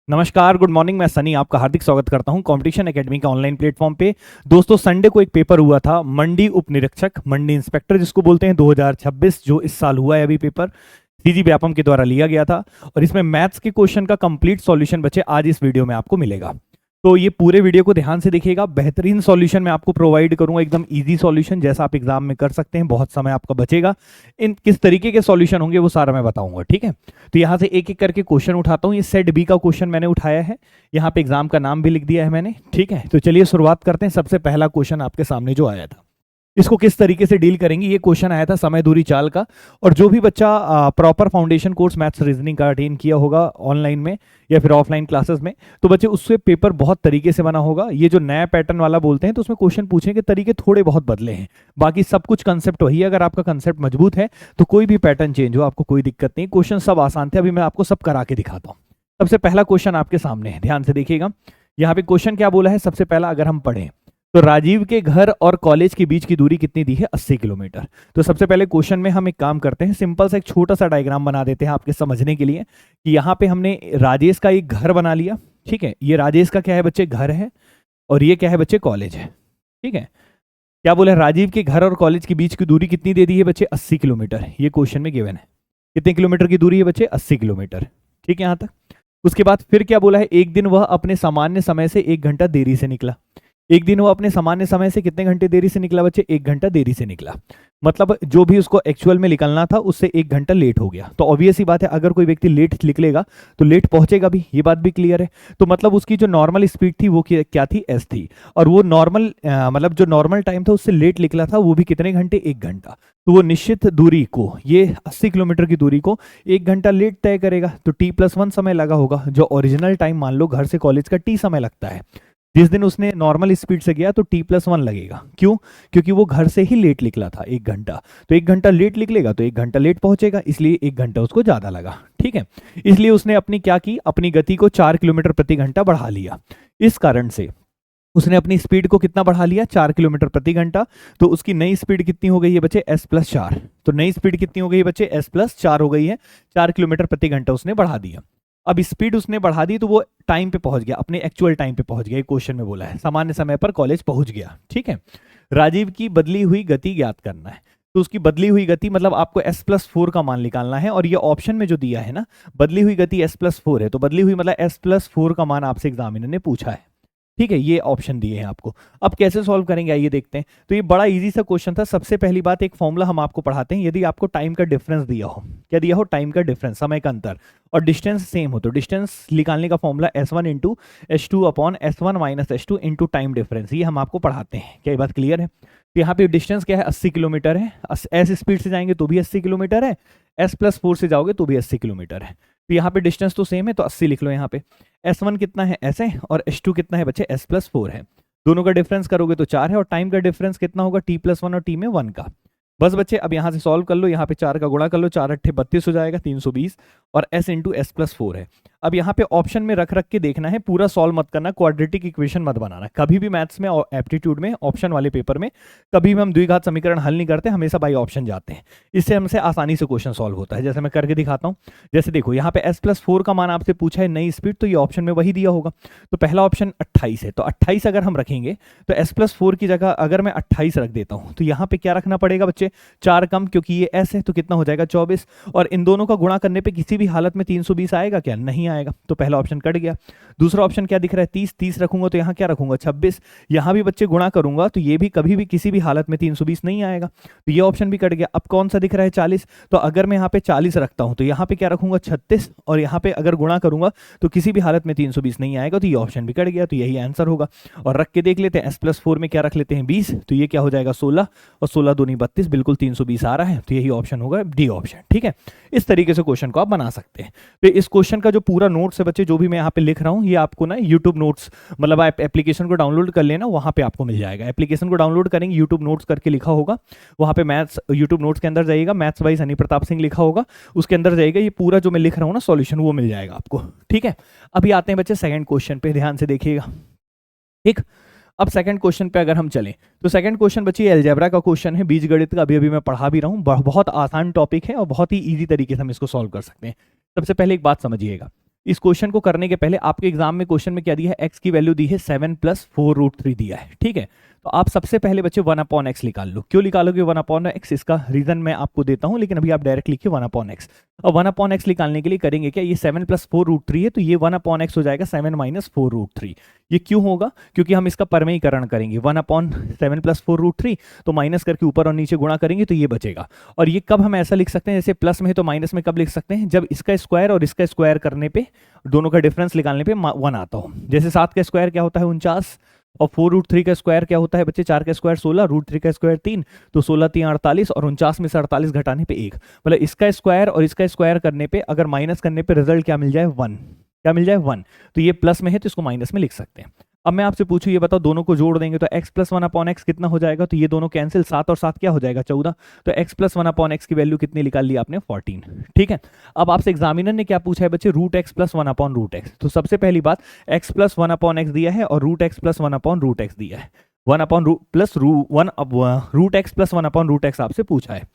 नमस्कार, good morning. मैं सनी आपका हार्दिक स्वागत करता हूं कॉम्पिटिशन एकेडमी के ऑनलाइन प्लेटफॉर्म पे। दोस्तों, संडे को एक पेपर हुआ था, मंडी उप निरीक्षक, मंडी इंस्पेक्टर जिसको बोलते हैं, 2026 जो इस साल हुआ है अभी पेपर, सीजी व्यापम के द्वारा लिया गया था। और इसमें मैथ्स के क्वेश्चन का कंप्लीट सॉल्यूशन बच्चे आज इस वीडियो में आपको मिलेगा। तो ये पूरे वीडियो को ध्यान से देखिएगा, बेहतरीन सॉल्यूशन मैं आपको प्रोवाइड करूंगा, एकदम इजी सॉल्यूशन जैसा आप एग्जाम में कर सकते हैं। बहुत समय आपका बचेगा। इन किस तरीके के सॉल्यूशन होंगे वो सारा मैं बताऊंगा, ठीक है। तो यहाँ से एक एक करके क्वेश्चन उठाता हूँ। ये सेट बी का क्वेश्चन मैंने उठाया है, यहाँ पे एग्जाम का नाम भी लिख दिया है मैंने, ठीक है। तो चलिए शुरुआत करते हैं। सबसे पहला क्वेश्चन आपके सामने जो आया था, इसको किस तरीके से डील करेंगे। ये क्वेश्चन आया था समय दूरी चाल का। और जो भी बच्चा proper foundation course maths reasoning का अटेन किया होगा ऑनलाइन में या फिर ऑफलाइन क्लासेस में, तो बच्चे उससे पेपर बहुत तरीके से बना होगा। ये जो नया पैटर्न वाला बोलते हैं, तो उसमें क्वेश्चन पूछने के तरीके थोड़े बहुत बदले हैं, बाकी सब कुछ कंसेप्ट वही है। अगर आपका कंसेप्ट मजबूत है तो कोई भी पैटर्न चेंज हो आपको कोई दिक्कत नहीं। क्वेश्चन सब आसान थे, अभी मैं आपको सब करा के दिखाता हूँ। सबसे पहला क्वेश्चन आपके सामने है, ध्यान से देखिएगा। यहाँ पे क्वेश्चन क्या बोला है, सबसे पहला अगर हम पढ़ें तो राजीव के घर और कॉलेज के बीच की दूरी कितनी दी है, 80 किलोमीटर। तो सबसे पहले क्वेश्चन में हम एक काम करते हैं, सिंपल सा एक छोटा सा डायग्राम बना देते हैं आपके समझने के लिए कि यहाँ पे हमने राजेश का एक घर बना लिया, ठीक है। ये राजेश का क्या है बच्चे, घर है, और ये क्या है बच्चे, कॉलेज है, ठीक है। क्या बोले, राजीव के घर और कॉलेज के बीच की दूरी कितनी दे दी है बच्चे, 80 किलोमीटर। ये क्वेश्चन में गिवन है। कितने किलोमीटर की दूरी है बच्चे, 80 किलोमीटर, ठीक है यहाँ तक। उसके बाद फिर क्या बोला है, एक दिन वह अपने सामान्य समय से 1 घंटा देरी से निकला। एक दिन वो अपने सामान्य समय से कितने घंटे देरी से निकला बच्चे, 1 घंटा देरी से निकला। मतलब जो भी उसको एक्चुअल में निकलना था उससे 1 घंटा लेट हो गया। तो ऑब्वियस ही बात है, अगर कोई व्यक्ति लेट निकलेगा तो लेट पहुंचेगा भी, ये बात भी क्लियर है। तो मतलब उसकी जो नॉर्मल स्पीड थी वो क्या थी, एस थी। और वो नॉर्मल मतलब जो नॉर्मल टाइम था उससे लेट निकला था, वो भी कितने घंटे, 1 घंटा। तो वो निश्चित दूरी को, ये 80 किलोमीटर की दूरी को 1 घंटा लेट तय करेगा। तो t+1 समय लगा होगा। जो ओरिजिनल टाइम मान लो घर से कॉलेज का t समय लगता है, जिस दिन उसने नॉर्मल स्पीड से गया तो t+1 लगेगा। क्यों, क्योंकि वो घर से ही लेट निकला था 1 घंटा। तो 1 घंटा लेट निकलेगा तो 1 घंटा लेट पहुंचेगा, इसलिए 1 घंटा उसको ज्यादा लगा, ठीक है। इसलिए उसने अपनी क्या की, अपनी गति को 4 किलोमीटर प्रति घंटा बढ़ा लिया। इस कारण से उसने अपनी स्पीड को कितना बढ़ा लिया, 4 किलोमीटर प्रति घंटा। तो उसकी नई स्पीड कितनी हो गई है बच्चे, s+4। तो नई स्पीड कितनी हो गई है बच्चे, s+4 हो गई है। 4 किलोमीटर प्रति घंटा उसने बढ़ा दिया। अब स्पीड उसने बढ़ा दी तो वो टाइम पे पहुंच गया, अपने एक्चुअल टाइम पे पहुंच गया। क्वेश्चन में बोला है सामान्य समय पर कॉलेज पहुंच गया, ठीक है। राजीव की बदली हुई गति ज्ञात करना है। तो उसकी बदली हुई गति मतलब आपको s+4 का मान निकालना है। और ये ऑप्शन में जो दिया है ना, बदली हुई गति s+4 है, तो बदली हुई मतलब s+4 का मान आपसे एग्जामिनर ने पूछा है, ठीक है। ये ऑप्शन दिए हैं आपको। अब कैसे सॉल्व करेंगे आइए देखते हैं। तो ये बड़ा इजी सा क्वेश्चन था। सबसे पहली बात, एक फॉर्मूला हम आपको पढ़ाते हैं। यदि आपको टाइम का डिफरेंस दिया हो, क्या दिया हो, टाइम का डिफरेंस, समय का अंतर, और डिस्टेंस सेम हो, तो डिस्टेंस निकालने का formula S1 into S2 upon S1 minus S2 into time difference, ये हम आपको पढ़ाते हैं। क्या ये बात क्लियर है। तो यहाँ पे डिस्टेंस क्या है, 80 किलोमीटर है। एस स्पीड से जाएंगे तो भी 80 किलोमीटर है, s+4 से जाओगे तो भी 80 किलोमीटर है। तो यहाँ पे डिस्टेंस तो सेम है, तो 80 लिख लो यहाँ पे। S1 कितना है, S है, और S2 कितना है बच्चे, s+4 है। दोनों का डिफरेंस करोगे तो 4 है, और टाइम का डिफरेंस कितना होगा, t+1 और t में 1 का। बस बच्चे अब यहाँ से सॉल्व कर लो, यहाँ पे 4 का गुणा कर लो, 4 अट्ठे 32 हो जाएगा, 320, और s इंटू s+4 है। अब यहाँ पे ऑप्शन में रख रख के देखना है, पूरा सॉल्व मत करना, क्वाड्रेटिक इक्वेशन मत बनाना। कभी भी मैथ्स में और एप्टीट्यूड में ऑप्शन वाले पेपर में कभी भी हम द्विघात समीकरण हल नहीं करते, हमेशा बाई ऑप्शन जाते हैं। इससे हमसे आसानी से क्वेश्चन सॉल्व होता है। जैसे मैं करके दिखाता हूँ। जैसे देखो यहाँ पे s+4 का मान आपसे पूछा है, नई स्पीड, तो ये ऑप्शन में वही दिया होगा। तो पहला ऑप्शन 28 है, तो 28 अगर हम रखेंगे तो s+4 की जगह अगर मैं 28 रख देता हूँ तो यहाँ पे क्या रखना पड़ेगा बच्चे, 4 कम, क्योंकि ये s है तो कितना हो जाएगा, 24। और इन दोनों का गुणा करने पे किसी भी हालत में 320 आएगा क्या, नहीं आएगा। तो पहला ऑप्शन कट गया। दूसरा ऑप्शन क्या दिख रहा है, 30 रखूंगा तो यहाँ क्या रखूंगा, 26। यहाँ भी बच्चे गुणा करूंगा तो ये भी कभी भी किसी भी हालत में 320 नहीं आएगा, तो ये ऑप्शन भी कट गया। अब कौन सा दिख रहा है, 40। तो अगर मैं यहाँ पे 40 रखता हूँ तो यहाँ पे क्या रखूंगा, 36, और यहाँ पे अगर गुणा करूंगा तो किसी भी हालत में 320 नहीं आएगा, तो ये ऑप्शन भी कट गया। तो यही आंसर होगा। और रख के देख लेते हैं, s+4 में क्या रख लेते हैं, 20, तो ये क्या हो जाएगा, 16, और 16 दूनी 32, बिल्कुल 320 आ रहा है। तो यही ऑप्शन होगा, डी ऑप्शन, ठीक है। इस तरीके से क्वेश्चन को आप बना सकते हैं। तो इस क्वेश्चन का जो पूरा नोट्स है बच्चे, जो भी मैं यहाँ पे लिख रहा हूँ, ये आपको ना यूट्यूब नोट्स, मतलब आप एप्लीकेशन को डाउनलोड कर लेना, वहाँ पे आपको मिल जाएगा। एप्लीकेशन को डाउनलोड करेंगे, यूट्यूब नोट्स करके लिखा होगा, वहाँ पे मैथ्स, यूट्यूब नोट्स के अंदर जाइएगा, मैथ्स बाई सनी प्रताप सिंह लिखा होगा, उसके अंदर जाइएगा, ये पूरा जो मैं लिख रहा हूँ ना सॉल्यूशन, वो मिल जाएगा आपको, ठीक है। अभी आते हैं बच्चे सेकंड क्वेश्चन पे, ध्यान से देखिएगा, ठीक। अब सेकंड क्वेश्चन पे अगर हम चलें तो सेकंड क्वेश्चन बच्चे अलजेब्रा का क्वेश्चन है, बीजगणित का, अभी मैं पढ़ा भी रहा हूँ। बहुत आसान टॉपिक है और बहुत ही ईजी तरीके से हम इसको सॉल्व कर सकते हैं। सबसे पहले एक बात समझिएगा, इस क्वेश्चन को करने के पहले आपके एग्जाम में क्वेश्चन में क्या दिया है, x की वैल्यू दी है 7 + 4√3 दिया है, ठीक है। तो आप सबसे पहले बच्चे 1/x निकाल लो। क्यों निकालोगे 1/x, इसका रीजन मैं आपको देता हूं, लेकिन अभी आप डायरेक्ट लिखिए 1/x। और 1/x निकालने के लिए करेंगे क्या, ये 7 + 4√3 है, तो ये 1/x हो जाएगा 7 - 4√3। ये क्यों होगा, क्योंकि हम इसका परमेयीकरण करेंगे, 1/7 + 4√3, तो माइनस करके ऊपर और नीचे गुणा करेंगे तो ये बचेगा। और ये कब हम ऐसा लिख सकते हैं, जैसे प्लस में है तो माइनस में कब लिख सकते हैं, जब इसका स्क्वायर और इसका स्क्वायर करने पे, दोनों का डिफरेंस निकालने पे 1 आता हो। जैसे 7 का स्क्वायर क्या होता है 49, और 4√3 का स्क्वायर क्या होता है बच्चे, 4 का स्क्वायर 16, √3 का स्क्वायर 3, तो 16 3 48, और 49 में से 48 घटाने पे 1, मतलब इसका स्क्वायर और इसका स्क्वायर करने पे, अगर माइनस करने पे रिजल्ट क्या मिल जाए 1, क्या मिल जाए 1। तो ये प्लस में है तो इसको माइनस में लिख सकते हैं। अब मैं आपसे पूछूं, ये बताओ दोनों को जोड़ देंगे तो x + 1/x कितना हो जाएगा, तो ये दोनों कैंसिल, 7 और 7 क्या हो जाएगा 14, तो x + 1/x की वैल्यू कितनी निकाल ली आपने 14, ठीक है। अब आपसे एग्जामिनर ने क्या पूछा है बच्चे, √x + 1/√x। तो सबसे पहली बात, x + 1/x दिया है और √x + 1/√x दिया है, 1/√x + 1/√x आपसे पूछा है।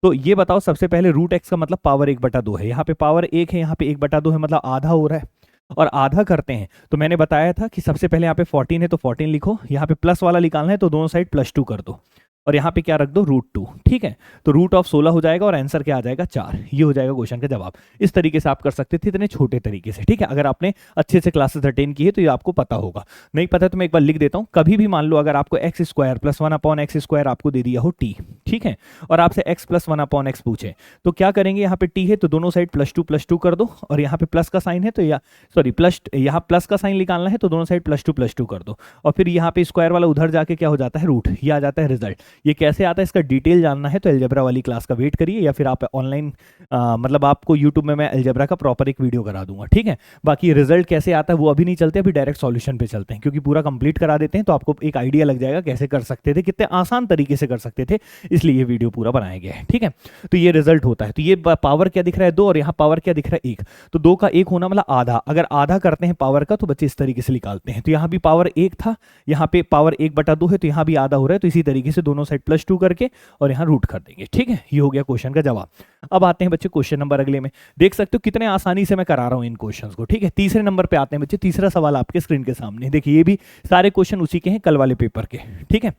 तो ये बताओ सबसे पहले √x का मतलब पावर 1/2 है, यहाँ पे पावर 1 है, यहाँ पे 1/2 है, मतलब आधा हो रहा है। और आधा करते हैं तो मैंने बताया था कि सबसे पहले यहाँ पे 14 है तो 14 लिखो, यहाँ पे प्लस वाला निकालना है तो दोनों साइड +2 कर दो, और यहाँ पे क्या रख दो √2, ठीक है। तो √16 हो जाएगा और आंसर क्या आ जाएगा 4, ये हो जाएगा क्वेश्चन का जवाब। इस तरीके से आप कर सकते थे, इतने छोटे तरीके से, ठीक है। अगर आपने अच्छे से क्लासेस अटेंड की है तो ये आपको पता होगा, नहीं पता तो मैं एक बार लिख देता हूँ। कभी भी मान लो अगर आपको x² + 1/x² आपको दे दिया हो t, ठीक है, और आपसे x + 1/x पूछे, तो क्या करेंगे, यहाँ पे t है तो दोनों साइड +2 कर दो, और यहाँ पे प्लस का साइन है तो यहाँ प्लस का साइन निकालना है तो दोनों साइड +2 कर दो, और फिर यहाँ पे स्क्वायर वाला उधर जाके क्या हो जाता है रूट, ये आ जाता है रिजल्ट। ये कैसे आता है इसका डिटेल जानना है तो अलजेब्रा वाली क्लास का वेट करिए, या फिर आप ऑनलाइन मतलब आपको यूट्यूब में मैं अलजेब्रा का प्रॉपर एक वीडियो करा दूंगा, ठीक है। बाकी रिजल्ट कैसे आता है वो अभी नहीं चलते, अभी डायरेक्ट सॉल्यूशन पे चलते हैं, क्योंकि पूरा कंप्लीट करा देते हैं तो आपको एक आइडिया लग जाएगा कैसे कर सकते थे, कितने आसान तरीके से कर सकते थे, इसलिए ये वीडियो पूरा बनाया गया है, ठीक है। तो ये रिजल्ट होता है, तो ये पावर क्या दिख रहा है 2, और यहाँ पावर क्या दिख रहा है 1, तो 2 का 1 होना मतलब आधा। अगर आधा करते हैं पावर का तो बच्चे इस तरीके से निकालते हैं, तो यहाँ भी पावर 1 था, यहाँ पे पावर 1/2 है, तो यहाँ भी आधा हो रहा है, तो इसी तरीके से दोनों साइड +2 करके और यहाँ रूट कर देंगे, ठीक है। ये हो गया क्वेश्चन का जवाब। अब आते हैं बच्चे क्वेश्चन नंबर अगले में, देख सकते हो कितने आसानी से मैं करा रहा हूं इन क्वेश्चंस को, ठीक है। तीसरे नंबर पे आते हैं बच्चे, तीसरा सवाल आपके स्क्रीन के सामने, देखिए ये भी सारे क्वेश्चन उसी के हैं कल वाले पेपर के, ठीक है।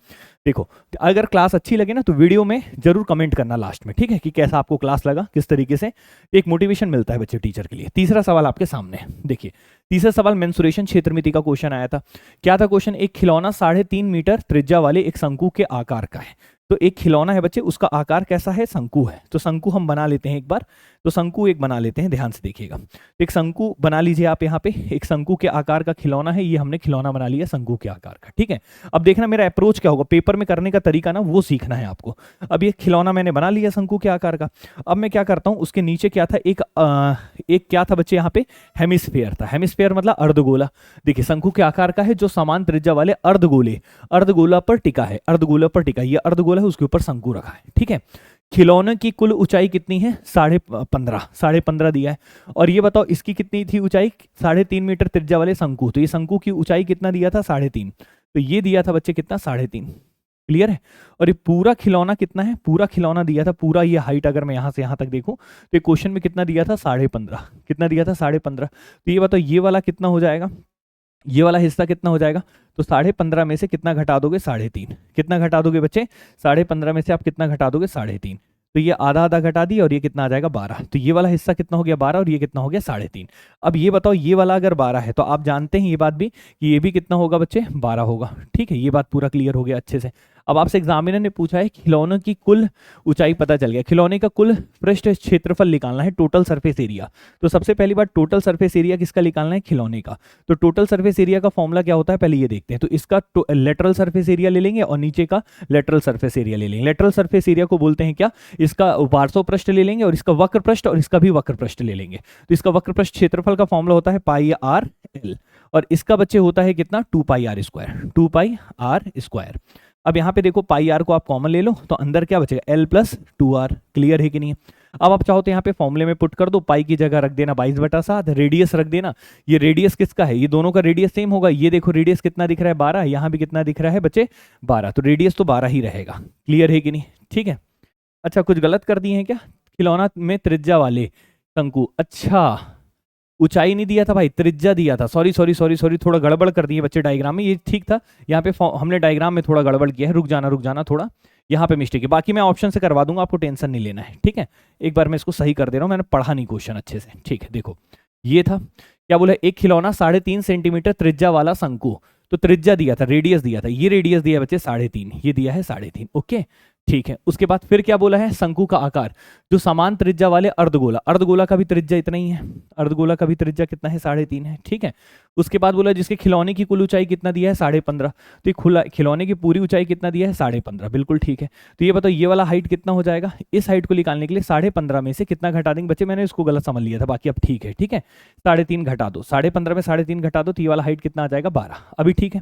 देखो अगर क्लास अच्छी लगे ना तो वीडियो में जरूर कमेंट करना लास्ट में, ठीक है, कि कैसा आपको क्लास लगा, किस तरीके से, एक मोटिवेशन मिलता है बच्चे टीचर के लिए। तीसरा सवाल आपके सामने देखिए, तीसरा सवाल मेंसुरेशन क्षेत्रमिति का क्वेश्चन आया था। क्या था क्वेश्चन, एक खिलौना 3.5 मीटर त्रिज्या वाले एक शंकु के आकार का है। तो एक खिलौना है बच्चे, उसका आकार कैसा है, शंकु है। तो शंकु हम बना लेते हैं एक बार, तो शंकु एक बना लेते हैं, ध्यान से देखिएगा। एक शंकु बना लीजिए आप, यहाँ पे एक शंकु के आकार का खिलौना है, ये हमने खिलौना बना लिया शंकु के आकार का, ठीक है। अब देखना मेरा अप्रोच क्या होगा, पेपर में करने का तरीका ना वो सीखना है आपको। अब ये खिलौना मैंने बना लिया शंकु के आकार का, अब मैं क्या करता हूँ, उसके नीचे क्या था, एक क्या था बच्चे यहाँ पे, हेमिस्फेयर था। हेमिस्फेयर मतलब अर्धगोला। देखिए शंकु के आकार का है जो समान त्रिज्या वाले अर्धगोला पर टिका है, अर्धगोला पर टिका, ये अर्धगोला है, उसके ऊपर शंकु रखा है, ठीक है। खिलौने की कुल ऊंचाई कितनी है, 15.5 दिया है। और ये बताओ इसकी कितनी थी ऊंचाई, 3.5 मीटर त्रिज्या वाले शंकु, तो ये शंकु की ऊंचाई कितना दिया था 3.5, तो ये दिया था बच्चे कितना 3.5, क्लियर है। और ये पूरा खिलौना कितना है, पूरा खिलौना दिया था, पूरा ये हाइट अगर मैं यहां से यहां तक देखूं तो क्वेश्चन में कितना दिया था 15.5, कितना दिया था 15.5। तो ये बताओ ये वाला कितना हो जाएगा, ये वाला हिस्सा कितना हो जाएगा, तो 15.5 में से कितना घटा दोगे 3.5, कितना घटा दोगे बच्चे 15.5 में से आप कितना घटा दोगे 3.5, तो ये आधा आधा घटा दिया और ये कितना आ जाएगा 12, तो ये वाला हिस्सा कितना हो गया 12 और ये कितना हो गया 3.5। अब ये बताओ ये वाला अगर 12 है तो आप जानते हैं ये बात भी कि ये भी कितना होगा बच्चे 12 होगा, ठीक है। ये बात पूरा क्लियर हो गया अच्छे से। अब आपसे एग्जामिनर ने पूछा है खिलौने की कुल ऊंचाई पता चल गया, खिलौने का कुल पृष्ठ क्षेत्रफल निकालना है, टोटल सरफेस एरिया। तो सबसे पहली बात टोटल सरफेस एरिया किसका निकालना है, खिलौने का। तो टोटल सरफेस एरिया का फॉर्मूला क्या होता है पहले ये देखते हैं। तो इसका लेटरल सरफेस एरिया ले लेंगे और नीचे का लेटरल सरफेस एरिया ले लेंगे। लेटरल सरफेस एरिया को बोलते हैं क्या, इसका पार्श्व पृष्ठ ले लेंगे और इसका वक्र पृष्ठ और इसका भी वक्र पृष्ठ ले लेंगे। तो इसका वक्र पृष्ठ क्षेत्रफल का फॉर्मूला होता है πr/l और इसका बच्चे होता है कितना 2πr², 2πr²। अब यहाँ पे देखो पाई आर को आप कॉमन ले लो तो अंदर क्या बचेगा l + 2r, क्लियर है कि नहीं। अब आप चाहो तो यहाँ पे फॉर्मूले में पुट कर दो, पाई की जगह रख देना 22/7, रेडियस रख देना। ये रेडियस किसका है, ये दोनों का रेडियस सेम होगा। ये देखो रेडियस कितना दिख रहा है 12, यहाँ भी कितना दिख रहा है बच्चे 12, तो रेडियस तो 12 ही रहेगा, क्लियर है कि नहीं, ठीक है। अच्छा कुछ गलत कर दिए हैं क्या, खिलौना में त्रिज्या वाले शंकु, अच्छा ऊंचाई नहीं दिया था भाई, त्रिज्या दिया था। सॉरी सॉरी सॉरी सॉरी, थोड़ा गड़बड़ कर दिए बच्चे डायग्राम में, ये ठीक था, यहाँ पे हमने डायग्राम में थोड़ा गड़बड़ किया है। रुक जाना थोड़ा, यहाँ पे मिस्टेक है। बाकी मैं ऑप्शन से करवा दूंगा, आपको टेंशन नहीं लेना है, ठीक है। एक बार मैं इसको सही कर दे रहा हूँ, मैंने पढ़ा नहीं क्वेश्चन अच्छे से, ठीक है। देखो ये था, क्या बोला, एक खिलौना 3.5 सेंटीमीटर त्रिज्या वाला शंकु, तो त्रिज्या दिया था, रेडियस दिया था, ये रेडियस दिया है बच्चे 3.5, ये दिया है 3.5, ओके ठीक है। उसके बाद फिर क्या बोला है, शंकु का आकार जो समान त्रिज्या वाले अर्धगोला, अर्धगोला का भी त्रिज्या इतना ही है, अर्धगोला का भी त्रिज्या कितना है, 3.5 है, ठीक है। उसके बाद बोला जिसके खिलौने की कुल ऊंचाई कितना दिया है, 15.5, तो ये खुला खिलौने की पूरी ऊंचाई कितना दिया है, 15.5, बिल्कुल ठीक है। तो ये बताओ ये वाला हाइट कितना हो जाएगा, इस हाइट को निकालने के लिए 15.5 में से कितना घटा देंगे बच्चे, मैंने इसको गलत समझ लिया था, बाकी अब ठीक है, ठीक है। 3.5 घटा दो, 15.5 में 3.5 घटा दो, तो ये वाला हाइट कितना आ जाएगा, 12, अभी ठीक है।